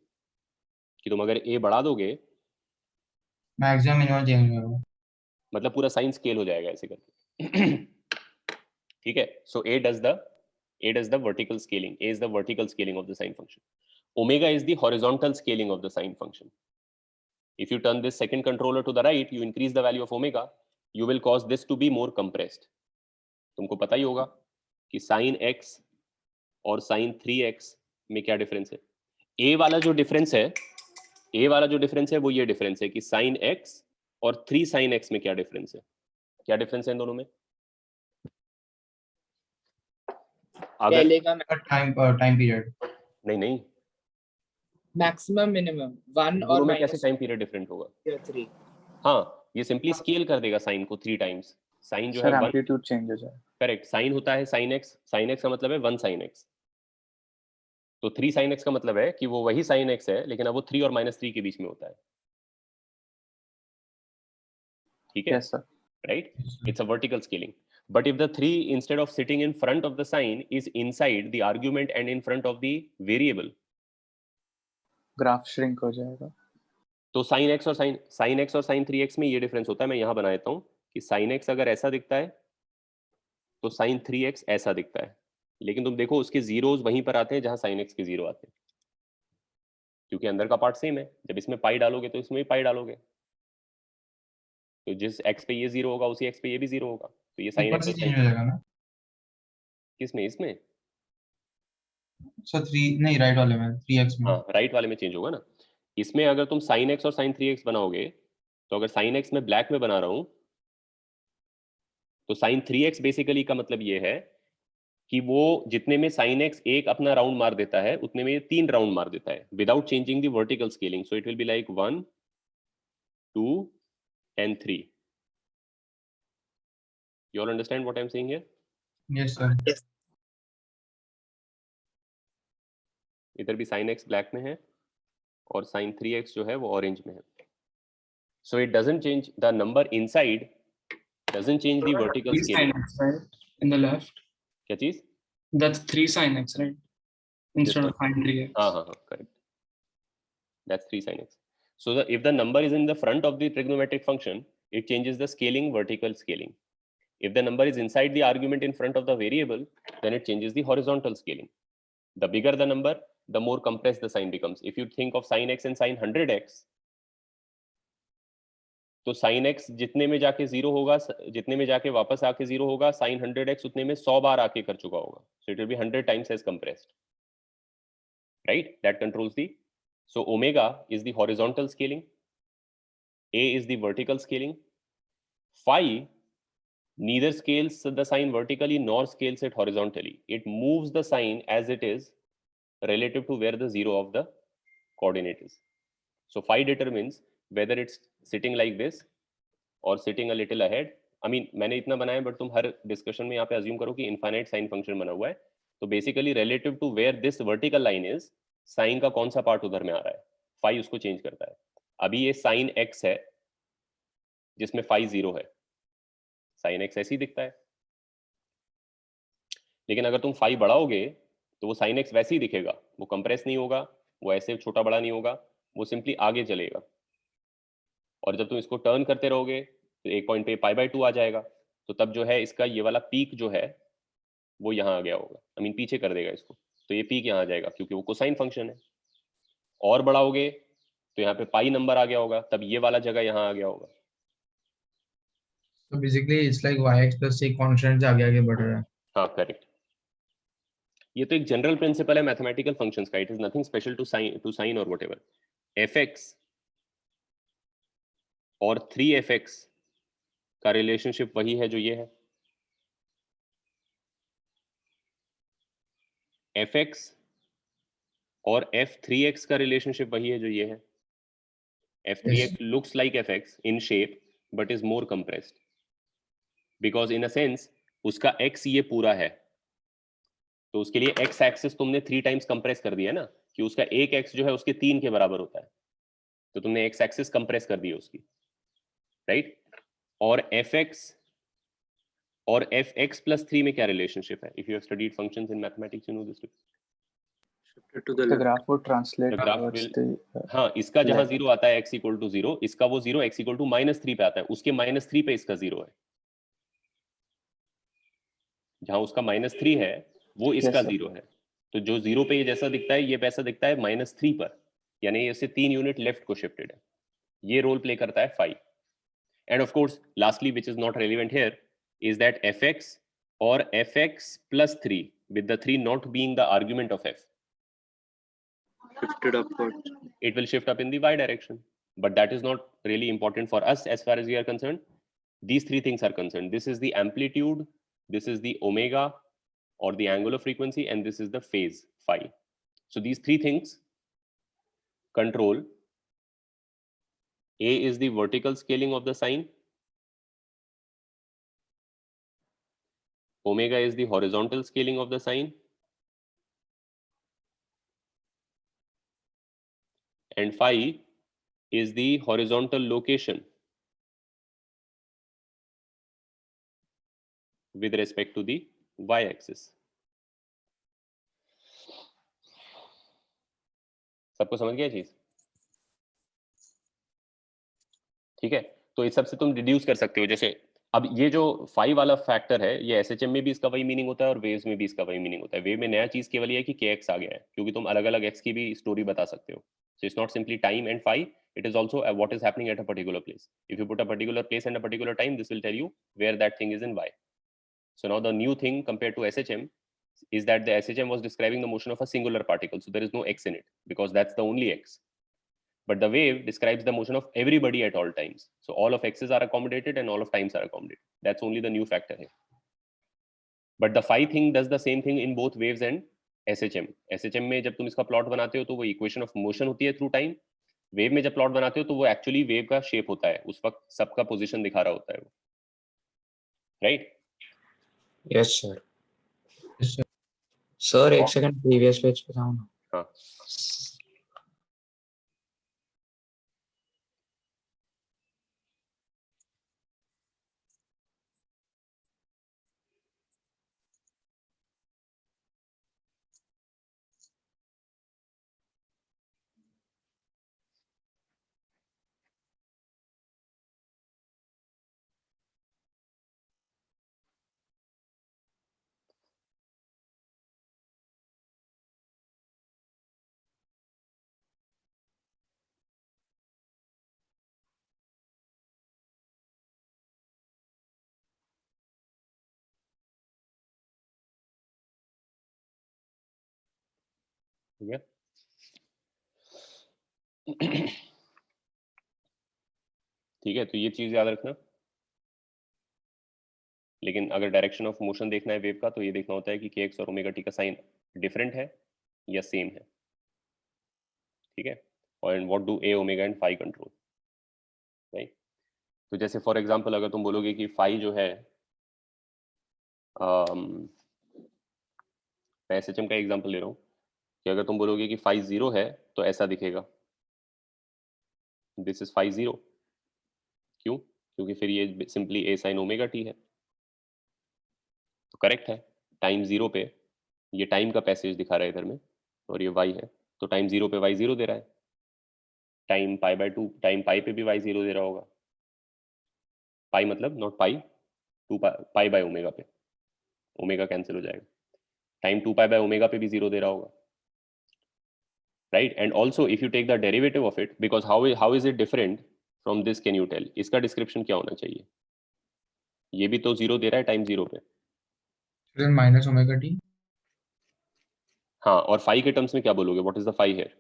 कि तुम अगर a बढ़ा दोगे, maximum minimum change होगा, मतलब पूरा sign scale हो जाएगा ऐसे करके. ठीक है. So a does the vertical scaling. A is the vertical scaling of the sine function. Omega is the horizontal scaling of the sine function. If you turn this second controller to the right, you increase the value of omega, you will cause this to be more compressed. तुमको पता ही होगा कि sin x और sin 3x में क्या difference है. a वाला जो डिफरेंस है वो ये डिफरेंस है कि sin x और 3 sin x में क्या डिफरेंस है. क्या डिफरेंस है इन दोनों में? अगर लेगा टाइम पीरियड नहीं मैक्सिमम मिनिमम 1 दोनों और में कैसे माइनस टाइम पीरियड डिफरेंट होगा? 3. हाँ, ये सिंपली स्केल कर देगा साइन को 3 टाइम्स. साइन जो है सर 1, एम्पलीट्यूड चेंज हो जाए. करेक्ट. साइन होता है sin x का मतलब है 1 sin x. तो 3 sin x का मतलब है कि वो वही sin x है, लेकिन अब वो 3 और -3 के बीच में होता है. ठीक है, yes sir. right? It's a vertical scaling. But if the 3 instead of sitting in front of the sign is inside the argument and in front of the variable, graph shrink हो जाएगा. तो sin x और sin 3x में ये difference होता है. मैं यहाँ बना देता हूँ कि sin x अगर ऐसा दिखता है तो sin 3x ऐसा दिखता है, लेकिन तुम देखो उसके जीरोस वहीं पर आते हैं जहां sin x के जीरो आते हैं, क्योंकि अंदर का पार्ट सेम है. जब इसमें पाई डालोगे तो इसमें भी पाई डालोगे, तो जिस x पे ये जीरो होगा उसी x पे ये भी जीरो होगा. तो ये sin ऊपर x से और चेंज sin हो जाएगा ना किसमें? इसमें. सर 3 नहीं, राइट वाले में 3x में. हाँ, राइट वाले में चेंज होगा ना. इसमें अगर तुम sin x और sin 3x बनाओगे, तो अगर sin x में ब्लैक में बना रहा हूं तो sin 3x बेसिकली का मतलब ये है कि वो जितने में sin x एक अपना राउंड मार देता है उतने में ये 3 राउंड मार देता है without changing the vertical scaling. So it will be like 1 2 and 3. You all understand what I'm saying here? Yes sir. इधर भी sin x ब्लैक में है और sin 3x जो है वो ऑरेंज में है. So it doesn't change the number inside, doesn't change the vertical 3 scaling. sin x, right? In the left. क्या चीज? That's 3 sin x, right? Instead of sin 3x. हाँ, correct. That's 3 sin x. So if the number is in the front of the trigonometric function, it changes the scaling, vertical scaling. If the number is inside the argument in front of the variable, then it changes the horizontal scaling. The bigger the number, the more compressed the sign becomes. If you think of sin x and sin 100x, तो sin x जितने में जाके 0 होगा, जितने में जाके वापस आके 0 होगा, sin 100x उतने में 100 बार आके कर चुका होगा. So it will be 100 times as compressed. Right? That controls the. So omega is the horizontal scaling. A is the vertical scaling. Phi neither scales the sign vertically nor scales it horizontally. It moves the sign as it is relative to where the zero of the coordinate is. So phi determines whether it's sitting like this or sitting a little ahead. I mean, मैंने इतना बनाया, but तुम हर discussion में यहाँ पे assume करो कि infinite sine function बना हुआ है. तो basically relative to where this vertical line is, sine का कौन सा पार्ट उधर में आ रहा है, फाई उसको चेंज करता है. अभी ये साइन एक्स है जिसमें फाई 0 है, साइन एक्स ऐसे ही दिखता है. लेकिन अगर तुम फाई बढ़ाओगे तो वो साइन एक्स वैसे ही दिखेगा, वो कंप्रेस नहीं होगा, वो ऐसे छोटा बड़ा नहीं होगा, वो सिंपली आगे चलेगा. और जब तुम इसको टर्न करते रहोगे तो एक पॉइंट पे π/2 आ जाएगा. तो तब जो है इसका ये वाला पीक जो है वो यहाँ आ गया होगा. आई मीन पीछे कर देगा इसको, तो ये पीक यहाँ आ जाएगा क्योंकि वो कोसाइन फंक्शन है. और बढ़ाओगे तो यहाँ पे पाई नंबर आ गया होगा, तब ये वाला जगह यहाँ आ गया होगा. So basically it's like yx plus एक कांस्टेंट आगे बढ़ रहा है. हाँ, करेक्ट. ये तो एक जनरल प्रिंसिपल है मैथमेटिकल फंक्शंस का. It is nothing special to sine और व्हाटएवर. fx और 3fx का रिलेशनशिप वही है जो ये है. fx और f3x का रिलेशनशिप वही है जो ये है. f3x looks like fx in shape but is more compressed because in a sense उसका x ये पूरा है, तो उसके लिए x एक्सिस तुमने 3 टाइम्स कंप्रेस कर दिया ना, कि उसका एक x जो है उसके 3 के बराबर होता है, तो तुमने x एक्सिस कंप्रेस कर दी उसकी, राइट. और fx और fx plus 3 में क्या रिलेशनशिप है? If you have studied functions in mathematics, you know this. Shifted to the The left. graph would translate The graph towards will- the हाँ, इसका जहाँ left. 0 आता है x equal to 0, इसका वो 0 x equal to -3 पे आता है, उसके -3 पे इसका 0 है। जहाँ उसका -3 है वो इसका sir. 0 है, तो जो 0 पे ये जैसा दिखता है ये वैसा दिखता है -3 पर, यानी ये इससे 3 यूनिट लेफ्ट को शिफ्टेड है। ये रोल प्ले करता है phi। End of course lastly which is not relevant here is that fx or fx plus 3 with the 3 not being the argument of f, Shifted upward. it will shift up in the y direction, but that is not really important for us as far as we are concerned. These three things are concerned. This is the amplitude, this is the omega or the angular frequency, and this is the phase phi. So these three things control. A is the vertical scaling of the sine, omega is the horizontal scaling of the sine, and phi is the horizontal location with respect to the y-axis. सबको समझ गया चीज? ठीक है, तो इस सब से तुम डिड्यूस कर सकते हो। जैसे अब ये जो फाई वाला फैक्टर है, ये एसएचएम में भी इसका वही मीनिंग होता है और वेव्स में भी इसका वही मीनिंग होता है। वेव में नया चीज केवल ये है कि kx आ गया है, क्योंकि तुम अलग अलग x की भी स्टोरी बता सकते हो। So it's not simply time and phi, it is also what is happening at a particular place. If you put a particular place and a particular time, this will tell you where that thing is in y. So now the new thing compared to SHM is that the SHM was describing the motion of a singular particle, so there is no x in it because that's the only x. But the wave describes the motion of everybody at all times. So all of x's are accommodated and all of times are accommodated. That's only the new factor here. But the phi thing does the same thing in both waves and SHM. SHM में जब तुम इसका plot बनाते हो तो वो equation of motion होती है थ्रू टाइम। वेव में जब प्लॉट बनाते हो तो वो एक्चुअली वेव का शेप होता है, उस वक्त सबका पोजीशन दिखा रहा होता है वो, right? Yes sir. Yes, sir. Sir एक सेकंड प्रीवियस पेज पे जाओ ना। हाँ, ठीक है। ठीक है, तो ये चीज याद रखना। लेकिन अगर डायरेक्शन ऑफ मोशन देखना है वेव का, तो ये देखना होता है कि kx और ओमेगा टी का साइन डिफरेंट है या सेम है। ठीक है, और what do a omega and phi control, right? तो जैसे फॉर एग्जांपल अगर तुम बोलोगे कि फाई जो है, मैं एसएचएम का एग्जांपल ले रहा हूँ कि अगर तुम बोलोगे कि फाई 0 है तो ऐसा दिखेगा, दिस इज फाई 0। क्यों? क्योंकि फिर ये सिंपली ए साइन ओमेगा टी है, तो करेक्ट है। टाइम 0 पे ये टाइम का पैसेज दिखा रहा है इधर में, और ये वाई है, तो टाइम 0 पे वाई 0 दे रहा है। टाइम पाई बाय 2, टाइम पाई पे भी वाई 0 दे रहा होगा। पाई मतलब not pi, 2 pi by omega पे, ओमेगा कैंसिल हो जाएगा। टाइम 2 पाई बाय ओमेगा पे भी 0 दे रहा होगा, right? And also if you take the derivative of it, because how is it different from this, can you tell? इसका description क्या होना चाहिए? ये भी तो 0 दे रहा है टाइम 0 पे। Then minus omega t. हाँ, और फाई के टर्म्स में क्या बोलोगे? What is the phi here?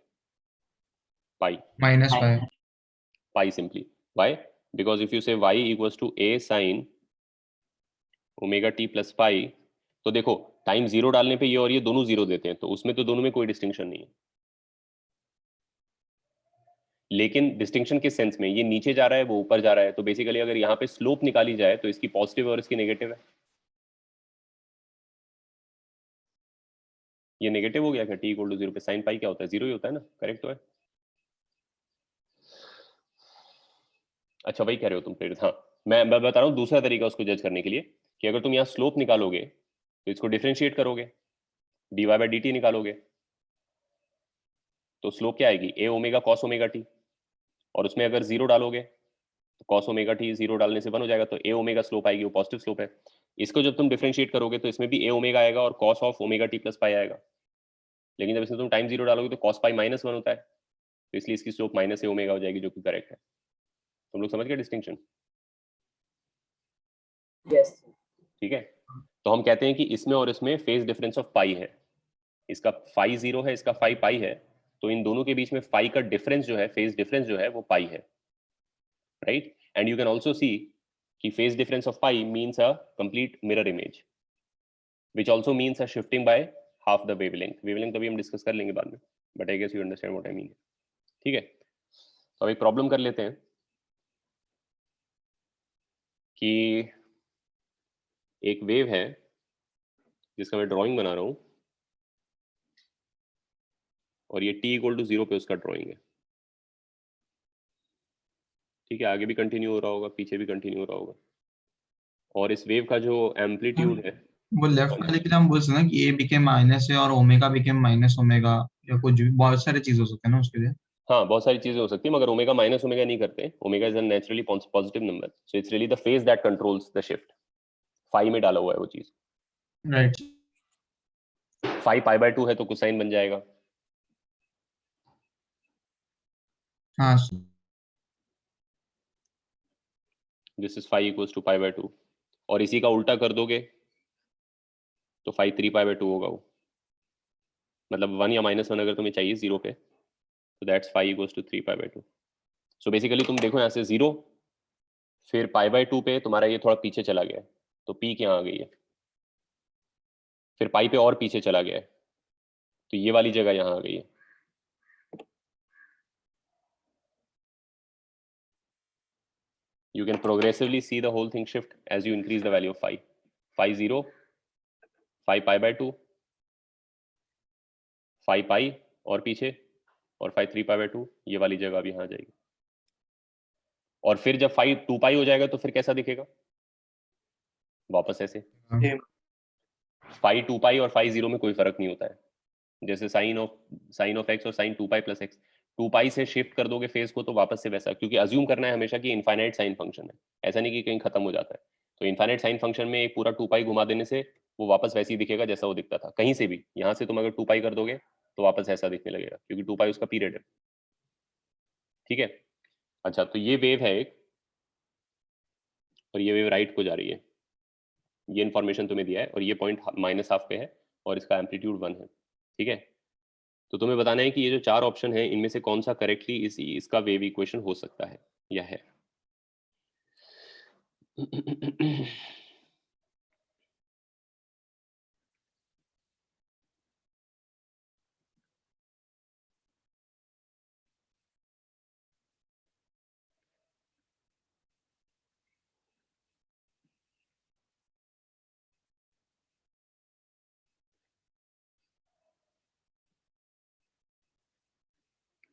Pi, Minus phi. pi simply. Why? Because if you say y equals to a sin omega t plus pi, तो देखो time 0 डालने पे ये और ये दोनों 0 देते हैं, तो उसमें तो दोनों में कोई डिस्टिंक्शन नहीं है। लेकिन डिस्टिंक्शन किस सेंस में? ये नीचे जा रहा है, वो ऊपर जा रहा है, तो बेसिकली अगर यहाँ पे स्लोप निकाली जाए तो इसकी पॉजिटिव और इसकी नेगेटिव है। ये नेगेटिव हो गया क्या? t इक्वल टू 0 पे साइन पाई क्या होता है? 0 ही होता है ना, करेक्ट तो है। अच्छा वही कह रहे हो तुम प्रेरित। हाँ, मैं बता रहा हूँ दूसरा तरीका उसको जज करने के लिए कि अगर तुम यहाँ स्लोप निकालोगे तो इसको डिफरेंशिएट करोगे, dy बाई dt निकालोगे, तो स्लोप क्या आएगी, a omega cos omega t, और उसमें अगर 0 डालोगे तो cos ओमेगा t 0 डालने से 1 हो जाएगा, तो a ओमेगा स्लोप आएगी, वो पॉजिटिव स्लोप है। इसको जब तुम डिफरेंशिएट करोगे तो इसमें भी a ओमेगा आएगा और cos of omega t plus pi आएगा, लेकिन जब इसमें तुम टाइम 0 डालोगे तो cos पाई माइनस 1 होता है, तो इसलिए इसकी स्लोप माइनस a ओमेगा हो जाएगी, जो कि करेक्ट है। तुम लोग समझ गए डिस्टिंक्शन? Yes. ठीक है, तो हम कहते हैं कि इसमें और इसमें फेज डिफरेंस ऑफ पाई है, इसका फाई 0 है, इसका फाई पाई है, तो इन दोनों के बीच में फाई का डिफरेंस जो है, फेज डिफरेंस जो है वो पाई है, right? And you can also see कि phase difference of pi means a complete mirror image, which also means a shifting by half the wavelength. Wavelength कभी हम डिस्कस कर लेंगे बाद में, but I guess you understand what I mean. ठीक है, तो अब एक प्रॉब्लम कर लेते हैं कि एक वेव है जिसका मैं ड्राइंग बना रहा हूं, और ये t इक्वल टू 0 पे उसका ड्राइंग है। ठीक है, आगे भी कंटिन्यू हो रहा होगा, पीछे भी कंटिन्यू हो रहा होगा, और इस वेव का जो एम्पलीट्यूड है, वो लेफ्ट वाले के लिए हम बोल सकते हैं कि a बिकेम माइनस है और ओमेगा बिकेम माइनस ओमेगा, या कुछ भी बहुत सारे चीज हो सकते हैं ना उसके लिए। हाँ बहुत सारी चीजें हो सकती है, मगर ओमेगा माइनस ओमेगा नहीं करते, omega is a naturally positive number, so it's really the phase that controls the shift. Phi में डाला हुआ है वो चीज, राइट। फाई पाई बाय 2 है तो कोसाइन बन जाएगा, हाँ this is phi equals to pi by 2, और इसी का उल्टा कर दोगे तो फाई 3 पाई बाय 2 होगा वो, मतलब 1 या -1 अगर तुम्हें चाहिए 0 पे, तो that's phi equals to 3 pi by 2। So basically तुम देखो यहाँ से 0, फिर पाई बाय 2 पे तुम्हारा ये थोड़ा पीछे चला गया है, तो पीक यहाँ आ गई है, फिर पाई पे और पीछे चला गया है, तो ये वाली जगह यहाँ आ गई है। You can progressively see the whole thing shift as you increase the value of phi. Phi 0, phi pi by 2, phi pi और पीछे, और phi 3 pi by 2, ये वाली जगह भी यहाँ आ जाएगी। और फिर जब phi 2 pi हो जाएगा तो फिर कैसा दिखेगा, वापस ऐसे। phi 2 pi और phi 0 में कोई फर्क नहीं होता है, जैसे साइन ऑफ x और sine 2 pi plus x, 2 pi से शिफ्ट कर दोगे फेज को तो वापस से वैसा, क्योंकि अज्यूम करना है हमेशा कि इनफाइनाइट साइन फंक्शन है, ऐसा नहीं कि कहीं खत्म हो जाता है, तो इनफाइनाइट साइन फंक्शन में एक पूरा 2 pi घुमा देने से वो वापस वैसे ही दिखेगा जैसा वो दिखता था, कहीं से भी, यहाँ से तुम अगर 2 pi कर दोगे तो वापस ऐसा दिखने लगेगा, क्योंकि 2 pi उसका पीरियड है। ठीक है, अच्छा तो ये वेव है एक, और ये वेव राइट को जा रही है, ये इन्फॉर्मेशन तुम्हें दिया है, और ये पॉइंट -½ पे है, और इसका एम्पलीट्यूड 1 है। ठीक है, तो तुम्हें बताना है कि ये जो 4 ऑप्शन है इनमें से कौन सा करेक्टली इसका वेव इक्वेशन हो सकता है या है।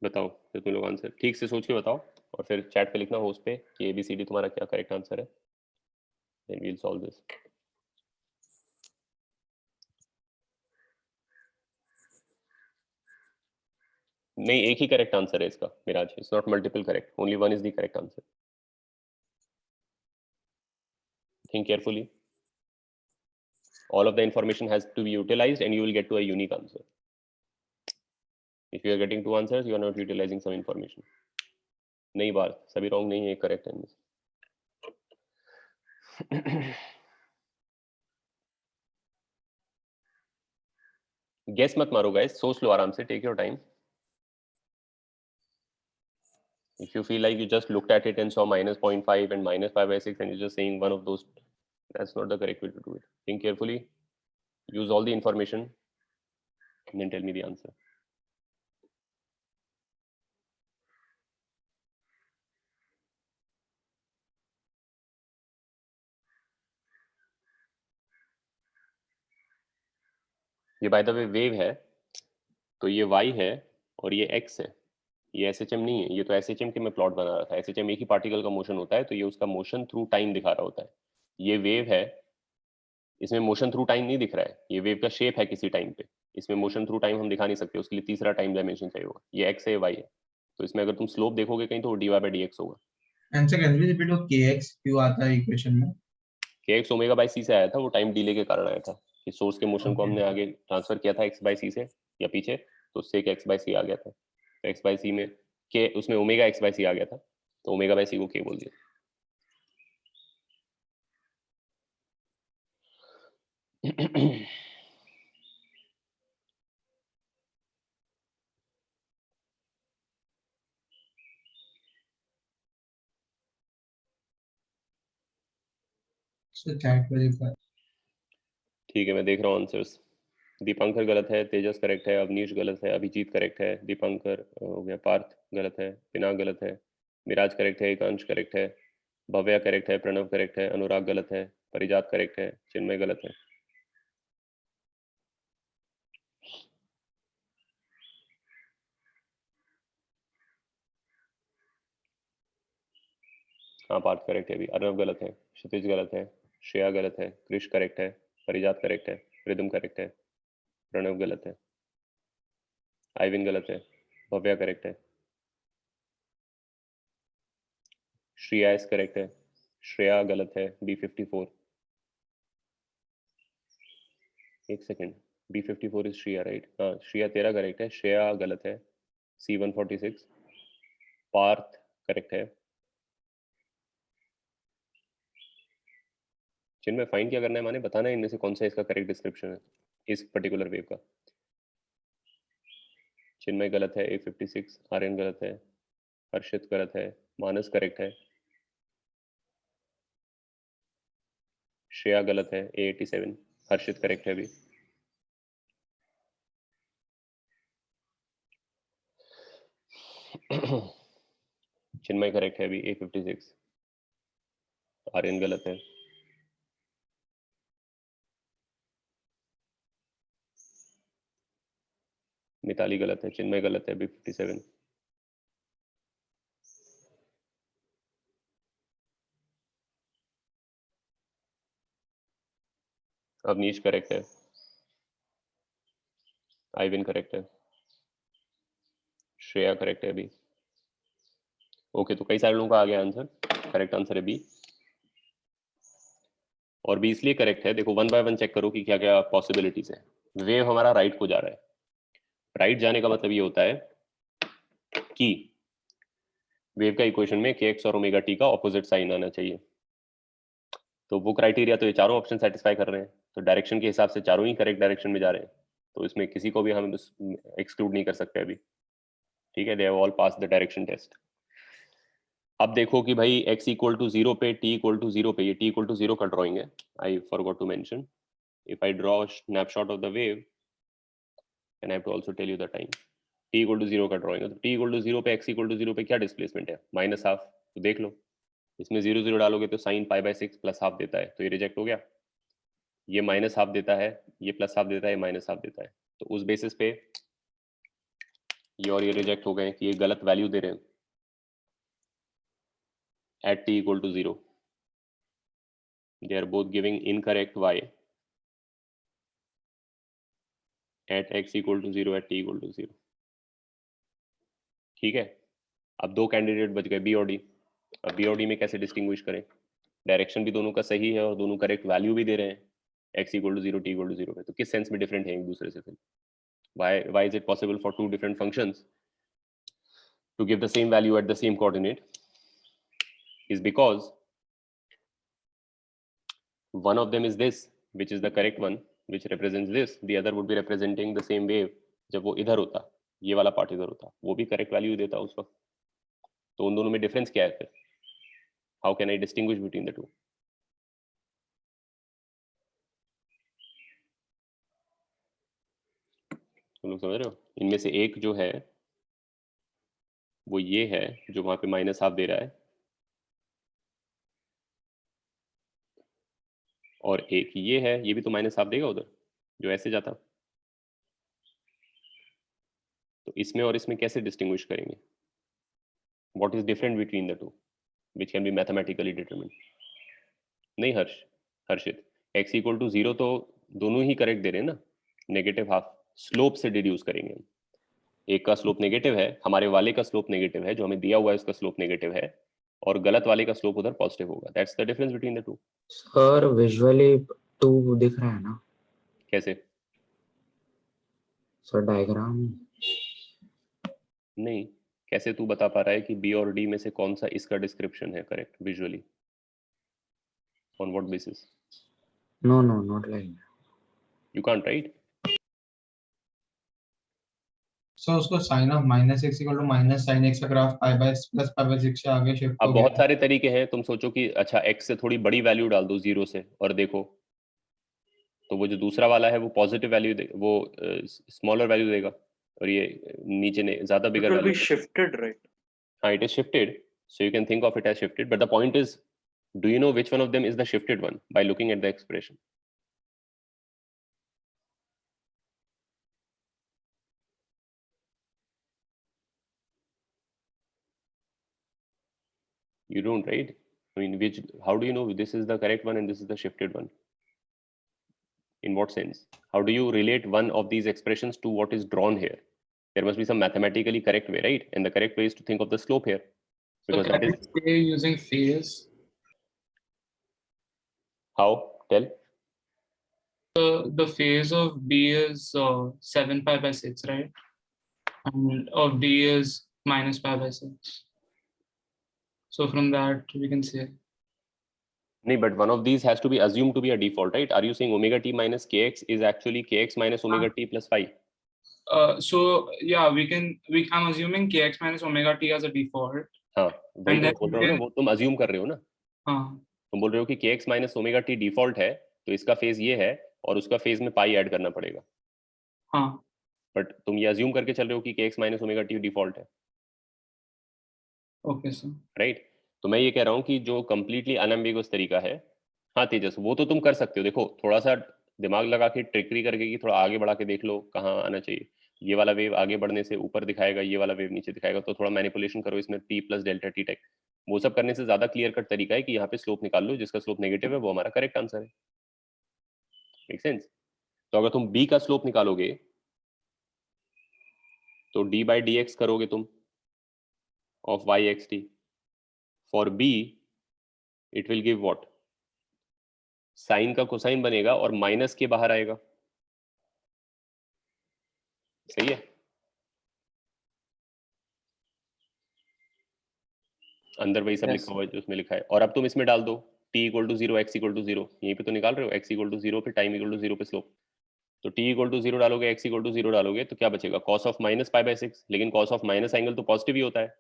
बताओ फिर तुम लोग आंसर ठीक से सोच के बताओ, और फिर चैट पे लिखना हो उस पे कि ABCD तुम्हारा क्या करेक्ट आंसर है, then we will solve this. नहीं, एक ही करेक्ट आंसर है इसका Miraj, it's not multiple correct, only one is the correct answer. Think carefully, all of the information has to be utilized and you will get to a unique answer. If you are getting 2 answers, you are not utilizing some information. नहीं बात, सभी wrong नहीं है, correct है इनमें से। Guess मत मारो गाइस, सोच लो आराम से, take your time. If you feel like you just looked at it and saw -0.5 and -5/6 and you're just saying one of those, that's not the correct way to do it. Think carefully, use all the information, and then tell me the answer. ये by the way wave है, तो ये y है और ये x है, ये SHM नहीं है, ये तो SHM के मैं प्लॉट बना रहा था। SHM एक ही पार्टिकल का मोशन होता है, तो ये उसका मोशन थ्रू टाइम दिखा रहा होता है। ये वेव है इसमें मोशन थ्रू टाइम नहीं दिख रहा है, ये वेव का शेप है किसी टाइम पे, इसमें मोशन थ्रू टाइम हम दिखा नहीं सकते, उसके लिए तीसरा टाइम डायमेंशन चाहिए होगा, ये x है y है, तो इसमें अगर तुम स्लोप देखोगे कहीं तो dy by dx होगा। And sir, can we repeat वो kx क्यों आता है इक्वेशन में? kx ओमेगा बाय c से आया था, वो टाइम डिले के कारण आया था कि सोर्स के मोशन को Okay. हमने आगे ट्रांसफर किया था x बाय c से या पीछे, तो उससे एक x बाय c आ गया था, तो x बाय c में k उसमें ओमेगा x बाय c आ गया था, तो ओमेगा बाय c को k बोल दिया। So chat verify. ठीक है, मैं देख रहा हूँ आंसर्स। दीपंकर गलत है, तेजस करेक्ट है, अवनीश गलत है, अभिजीत करेक्ट है, दीपंकर हो गया, पार्थ गलत है, पिनाक गलत है, मिराज करेक्ट है, एकांश करेक्ट है, भव्या करेक्ट है, प्रणव करेक्ट है, अनुराग गलत है, परिजात करेक्ट है, चिन्मय गलत है। हाँ पार्थ करेक्ट है, अभी अर्णव गलत है, क्षितिज गलत है, श्रेया गलत है, कृष करेक्ट है, परिजात करेक्ट है, रिदम करेक्ट है, प्रणव गलत है, आइविन गलत है, भव्या करेक्ट है, श्रेया इज करेक्ट है, श्रेया गलत है, B54, एक second, B54 is Shreya right, हाँ श्रेया तेरा करेक्ट है, श्रेया गलत है, C146, पार्थ करेक्ट है। जिनमें फाइंड क्या करना है, माने बताना है इनमें से कौन सा इसका करेक्ट डिस्क्रिप्शन है इस पर्टिकुलर वेव का। चिन्मय गलत है, A56, आर्यन गलत है, हर्षित गलत है, मानस करेक्ट है, श्रेया गलत है, A87, हर्षित करेक्ट है अभी, चिन्मय करेक्ट है अभी, A56, आर्यन गलत है, मिताली गलत है, चिन्मय गलत है, B57, अवनीश करेक्ट है, आइविन करेक्ट है, श्रेया करेक्ट है अभी। ओके, तो कई सारे लोगों का आ गया आंसर, करेक्ट आंसर है बी। और बी इसलिए करेक्ट है, देखो वन बाय वन चेक करो कि क्या क्या पॉसिबिलिटीज है। वेव हमारा राइट को जा रहा है, राइट जाने का मतलब ये होता है कि वेव का इक्वेशन में के एक्स और ओमेगा टी का ऑपोजिट साइन आना चाहिए। तो वो क्राइटेरिया तो ये चारों ऑप्शन सेटिस्फाई कर रहे हैं, तो डायरेक्शन के हिसाब से चारों ही करेक्ट डायरेक्शन में जा रहे हैं, तो इसमें किसी को भी हम एक्सक्लूड नहीं कर सकते अभी। ठीक है, they have all pass the direction test. अब देखो कि भाई x इक्वल टू 0 पे, t इक्वल टू 0 पे, ये t इक्वल टू 0 का ड्राइंग है, I forgot to mention. If I draw snapshot of the wave and I have to also tell you the time. t equal to 0 का drawing है, तो t equal to 0 पे, x equal to 0 पे क्या displacement है, -½ तो देख लो, इसमें 0 0 डालोगे तो साइन π/6 +½ देता है, तो ये रिजेक्ट हो गया। ये -½ देता है, ये +½ देता है, ये -½ देता है, तो उस बेसिस पे ये और ये रिजेक्ट हो गए कि ये गलत वैल्यू दे रहे हैं at t equal to 0. They are both giving incorrect y at x equal to 0 at t equal to 0. ठीक है, अब दो कैंडिडेट बच गए, बी और डी। अब बी और डी में कैसे डिस्टिंग्विश करें, डायरेक्शन भी दोनों का सही है और दोनों करेक्ट वैल्यू भी दे रहे हैं x equal to 0 t equal to 0 पे, तो किस सेंस में डिफरेंट है एक दूसरे से फिर? why is it possible for two different functions to give the same value at the same coordinate? Is because one of them is this, which is the correct one, which represents this, the other would be representing the same wave। जब वो इधर होता, ये वाला part इधर होता, वो भी करेक्ट वैल्यू देता उस वक्त, तो उन दोनों में डिफरेंस क्या है फिर? How can I distinguish between the two? तुम लोग समझ रहे हो? इनमें से एक जो है वो ये है जो वहां पे -½ दे रहा है, और एक ये है, ये भी तो -½ देगा उधर जो ऐसे जाता। तो इसमें और इसमें कैसे डिस्टिंग्विश करेंगे? What is different between the two which can be mathematically determined? नहीं हर्षित, x इक्वल टू 0 तो दोनों ही करेक्ट दे रहे हैं ना, नेगेटिव हाफ स्लोप से डिड्यूस करेंगे हम। एक का स्लोप नेगेटिव है, हमारे वाले का स्लोप नेगेटिव है, जो हमें दिया हुआ है उसका स्लोप नेगेटिव है, और गलत वाले का स्लोप उधर पॉजिटिव होगा। That's the difference between the two. Sir visually 2 दिख रहा है ना कैसे? Sir diagram? नहीं, कैसे तू बता पा रहा है कि बी और डी में से कौन सा इसका डिस्क्रिप्शन है correct visually? On what basis? No no not like you can't right. So उसको sin of -x equal to minus sin x का graph pi by plus pi by 6 से आगे शिफ्ट अब हो बहुत गया। सारे तरीके हैं, तुम सोचो कि अच्छा x से थोड़ी बड़ी वैल्यू डाल दो 0 से और देखो, तो वो जो दूसरा वाला है वो पॉजिटिव वैल्यू दे, वो स्मॉलर वैल्यू देगा, और ये नीचे ने ज्यादा It bigger will be value. shifted, right? हाँ, it is shifted, so you can think of it as shifted, but the point is, do you know which one of them is the shifted one by looking at the expression? You don't, right? I mean, which, how do you know this is the correct one and this is the shifted one? In what sense? How do you relate one of these expressions to what is drawn here? There must be some mathematically correct way, right? And the correct way is to think of the slope here, So because can that we is say using phase? how? Tell. The phase of B is 7 pi by 6, right? And of D is minus pi by 6. So from that we can say. No, but one of these has to be assumed to be a default, right? Are you saying omega t minus kx is actually kx minus omega t plus phi? So yeah, I'm assuming kx minus omega t as a default. हाँ, वही And तो then बोल रहा हूँ ना, वो तुम assume कर रहे हो ना, हाँ तुम बोल रहे हो कि kx minus omega t default है, तो इसका फेज ये है और उसका फेज में पाई ऐड करना पड़ेगा, हाँ बट तुम ये assume करके चल रहे हो कि kx minus omega t default है, okay sir. राइट? तो मैं ये कह रहा हूँ कि जो कंप्लीटली अनएम्बिगुअस तरीका है, हाँ तेजस, वो तो तुम कर सकते हो। देखो, थोड़ा सा दिमाग लगा के ट्रिकरी करके कि थोड़ा आगे बढ़ा के देख लो कहाँ आना चाहिए, ये वाला वेव आगे बढ़ने से ऊपर दिखाएगा, ये वाला वेव नीचे दिखाएगा, तो थोड़ा मैनिपुलेशन करो इसमें t plus delta t take, वो सब करने से ज्यादा क्लियर कट तरीका है कि यहाँ पे स्लोप निकाल लो, जिसका स्लोप नेगेटिव है वो हमारा करेक्ट आंसर है। Make sense? तो अगर तुम b का स्लोप निकालोगे तो d बाई डी एक्स करोगे तुम of y x t, for b it will give what, sine का कोसाइन बनेगा और माइनस के बाहर आएगा, सही है? अंदर वही सब Yes, लिखा हुआ है जो उसमें लिखा है, और अब तुम इसमें डाल दो t equal to 0 x equal to 0, यहीं पे तो निकाल रहे हो, x इक्वल टू 0 पे टाइम इक्वल टू 0 पे स्लोप, तो t इक्वल टू 0 डालोगे, x इक्वल टू 0 डालोगे, तो क्या बचेगा? cos of minus pi by 6, लेकिन cos ऑफ माइनस एंगल तो पॉजिटिव ही होता है,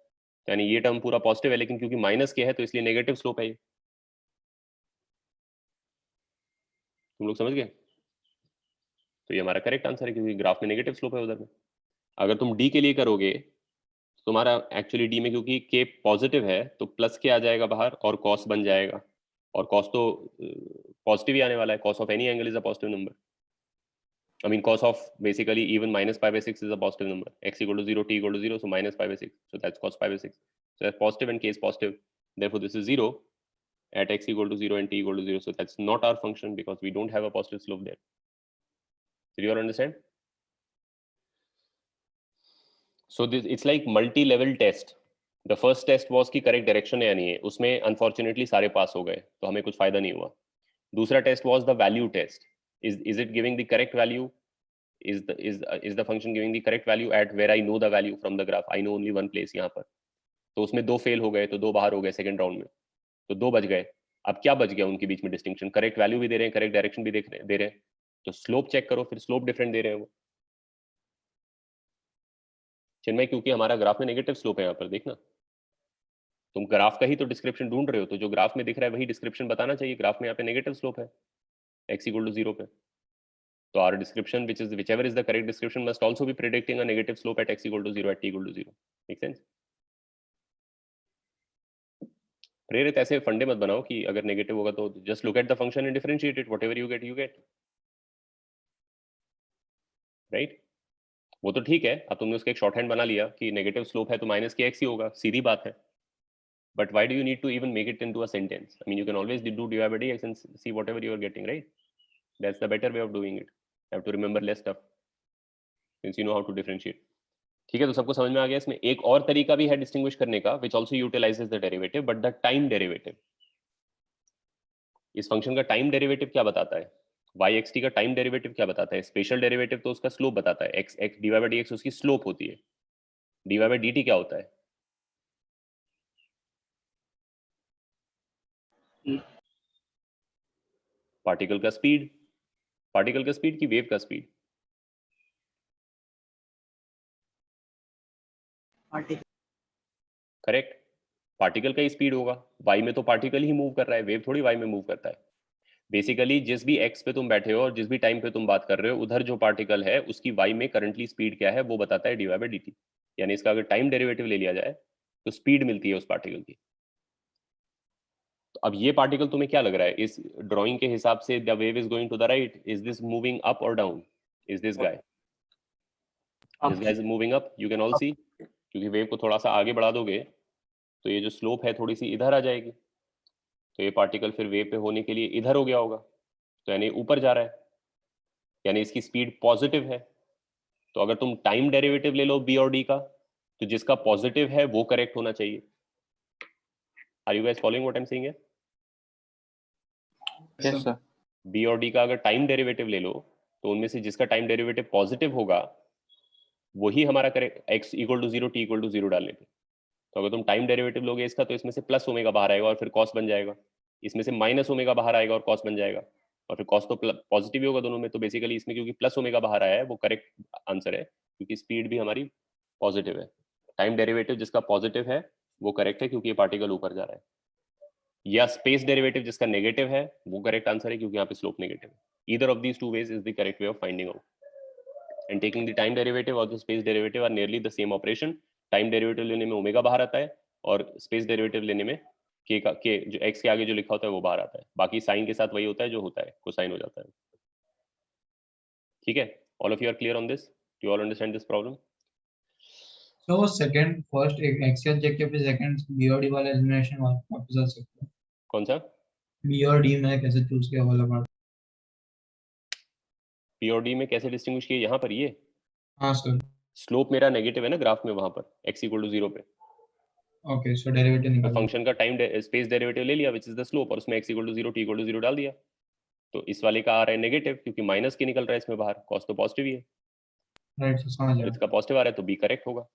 यानी ये टर्म पूरा पॉजिटिव है, लेकिन क्योंकि माइनस के है तो इसलिए नेगेटिव स्लोप है ये। तुम लोग समझ गए? तो ये हमारा करेक्ट आंसर है, क्योंकि ग्राफ में नेगेटिव स्लोप है उधर में। अगर तुम d के लिए करोगे, तुम्हारा एक्चुअली d में क्योंकि k पॉजिटिव है तो प्लस के आ जाएगा बाहर और cos बन जाएगा, और cos तो पॉजिटिव ही आने वाला है, cos of any angle is a positive number, I mean cos of basically even minus pi by 6 is a positive number, x equal to 0, t equal to 0, so minus pi by 6, so that's cos pi by 6, so that's positive and k is positive, therefore this is 0 at x equal to 0 and t equal to 0, so that's not our function because we don't have a positive slope there. Did you all understand? So this, it's like multi-level test. The first test was कि correct direction है या नहीं है, उसमें unfortunately सारे पास हो गए, तो हमें कुछ फायदा नहीं हुआ। दूसरा test was the value test. Is it giving the correct value? Is the function giving the correct value at where I know the value from the graph? I know only one place यहाँ पर, तो उसमें 2 fail हो गए, तो 2 बाहर हो गए सेकंड राउंड में, तो 2 बच गए। अब क्या बच गया उनके बीच में डिस्टिंक्शन? करेक्ट वैल्यू भी दे रहे हैं, करेक्ट डायरेक्शन भी दे रहे हैं, तो स्लोप चेक करो, फिर स्लोप डिफरेंट दे रहे हैं वो। चिन्मय, क्योंकि हमारा ग्राफ में नेगेटिव स्लोप है यहाँ पर, देखना तुम ग्राफ का ही तो डिस्क्रिप्शन ढूंढ रहे हो, तो जो ग्राफ में दिख रहा है वही डिस्क्रिप्शन बताना चाहिए। ग्राफ में यहाँ पे नेगेटिव स्लोप है x equal to 0 पे, तो our description whichever is the correct description must also be predicting a negative slope at x equal to 0 at t equal to 0. Make sense? प्रेरित ऐसे फंडे मत बनाओ कि अगर नेगेटिव होगा तो just look at the function and differentiate it, whatever you get, right? वो तो ठीक है, अब तुमने उसका एक शॉर्ट हैंड बना लिया कि नेगेटिव स्लोप है तो माइनस के x ही होगा, सीधी बात है, but why do you need to even make it into a sentence? I mean, you can always do dy by dx and see whatever you are getting, right? That's the better way of doing it. You have to remember less stuff since you know how to differentiate. ठीक है, तो सबको समझ में आ गया. इसमें एक और तरीका भी है डिस्टिंग्विश करने का, which also utilizes the derivative, but the time derivative. इस फंक्शन का टाइम डेरिवेटिव क्या बताता है? yxt का टाइम डेरिवेटिव क्या बताता है? स्पेशल डेरिवेटिव तो उसका स्लोप बताता है, x dy by dx उसकी स्लोप होती है. dy by dt क्या होता है? पार्टिकल का स्पीड. पार्टिकल का स्पीड की वेव का स्पीड? करेक्ट. पार्टिकल का ही स्पीड होगा. y में तो पार्टिकल ही मूव कर रहा है, वेव थोड़ी y में मूव करता है. बेसिकली जिस भी x पे तुम बैठे हो और जिस भी टाइम पे तुम बात कर रहे हो, उधर जो पार्टिकल है उसकी y में करंटली स्पीड क्या है वो बताता है dy by dt. यानी इसका अगर टाइम डेरिवेटिव ले लिया जाए तो स्पीड मिलती है उस पार्टिकल की. तो अब ये पार्टिकल तुम्हें क्या लग रहा है इस ड्राइंग के हिसाब से? The wave is going to the right. Is this moving up और down? Is this guy? This guy is moving up. You can all see, क्योंकि वेव को थोड़ा सा आगे बढ़ा दोगे तो ये जो स्लोप है थोड़ी सी इधर आ जाएगी, तो ये पार्टिकल फिर वेव पे होने के लिए इधर हो गया होगा, तो यानी ऊपर जा रहा है, यानी इसकी स्पीड पॉजिटिव है. तो अगर तुम टाइम डेरिवेटिव ले लो बी और डी का, तो जिसका पॉजिटिव है वो करेक्ट होना चाहिए. Are you guys following what I am saying? Yes sir. B और डी का अगर टाइम डेरिवेटिव ले लो तो उनमें से जिसका टाइम डेरिवेटिव पॉजिटिव होगा वही हमारा correct. x equal to 0 t equal to 0 डालने पे. तो अगर तुम टाइम डेरिवेटिव लोगे इसका तो इसमें से प्लस ओमेगा बाहर आएगा और फिर कॉस बन जाएगा. इसमें से माइनस ओमेगा बाहर आएगा और कॉस बन जाएगा, और फिर कॉस तो पॉजिटिव ही होगा दोनों में. तो बेसिकली इसमें क्योंकि प्लस ओमेगा बाहर आया है वो करेक्ट आंसर है, क्योंकि स्पीड भी हमारी पॉजिटिव है. टाइम डेरिवेटिव जिसका पॉजिटिव है वो करेक्ट है क्योंकि ये पार्टिकल ऊपर जा रहा है. या स्पेस डेरिवेटिव जिसका नेगेटिव है वो करेक्ट आंसर है क्योंकि यहाँ पे स्लोप नेगेटिव है. Either of these two ways is the correct way of finding out. And taking the time derivative और the space derivative are nearly the same operation. Time derivative लेने में omega बाहर आता है और स्पेस डेरिवेटिव लेने में के जो x के आगे जो लिखा होता है वो बाहर आता है. बाकी साइन के साथ वही होता है जो होता है, कोसाइन हो जाता है. ठीक है, all of you are clear on this? You all understand this problem? So second, first x objective पे सेकंड बी और डी वाला एलिमिनेशन वापस आ सकता है. कौन सा? बी और डी में कैसे चूज किया वाला पार्ट? पी और डी में कैसे डिस्टिंग्विश किए? यहाँ पर ये हाँ सर. स्लोप मेरा नेगेटिव है ना ग्राफ में, वहां पर x इक्वल टू 0 पे. ओके, सो डेरिवेटिव तो निकाल. फंक्शन का टाइम स्पेस डेरिवेटिव ले लिया विच इज द स्लोप, और उसमें x equal to 0 t equal to 0 डाल दिया. तो इस वाले का आ रहा है नेगेटिव क्योंकि माइनस के निकल रहा है इसमें बाहर, कॉस तो पॉजिटिव ही है, राइट सर, समझ और गया. इसका पॉजिटिव आ रहा है तो बी करेक्ट होगा.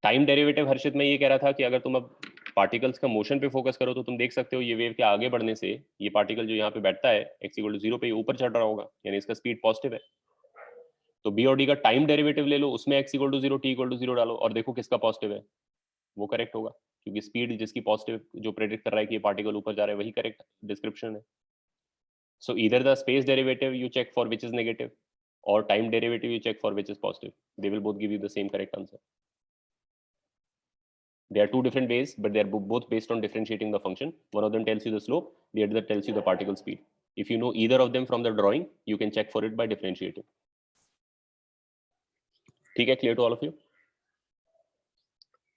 टाइम डेरिवेटिव हर्षित में ये कह रहा था कि अगर तुम अब पार्टिकल्स का मोशन पे फोकस करो तो तुम देख सकते हो ये वेव के आगे बढ़ने से ये पार्टिकल जो यहाँ पे बैठता है x इक्वल टू 0 पे ऊपर चढ़ रहा होगा, यानी इसका स्पीड पॉजिटिव है. तो बी और डी का टाइम डेरिवेटिव ले लो, उसमें x equal to 0 t equal to 0 डालो और देखो किसका पॉजिटिव है, वो करेक्ट होगा क्योंकि स्पीड जिसकी पॉजिटिव जो प्रेडिक्ट कर रहा है कि ये पार्टिकल ऊपर जा रहा है वही करेक्ट डिस्क्रिप्शन है. So either the space derivative you check for which is negative or time derivative you check for which is positive. They will both give you the same correct answer. There are two different ways, but they are both based on differentiating the function. One of them tells you the slope, the other tells you the particle speed. If you know either of them from the drawing, you can check for it by differentiating. ठीक है, clear to all of you?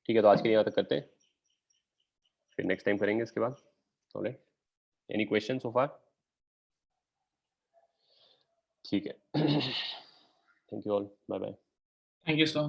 ठीक है, तो आज के लिए यहाँ तक करते हैं, फिर नेक्स्ट टाइम करेंगे इसके बाद. Alright. Any questions so far? ठीक है. Thank you all. Bye bye. Thank you, sir.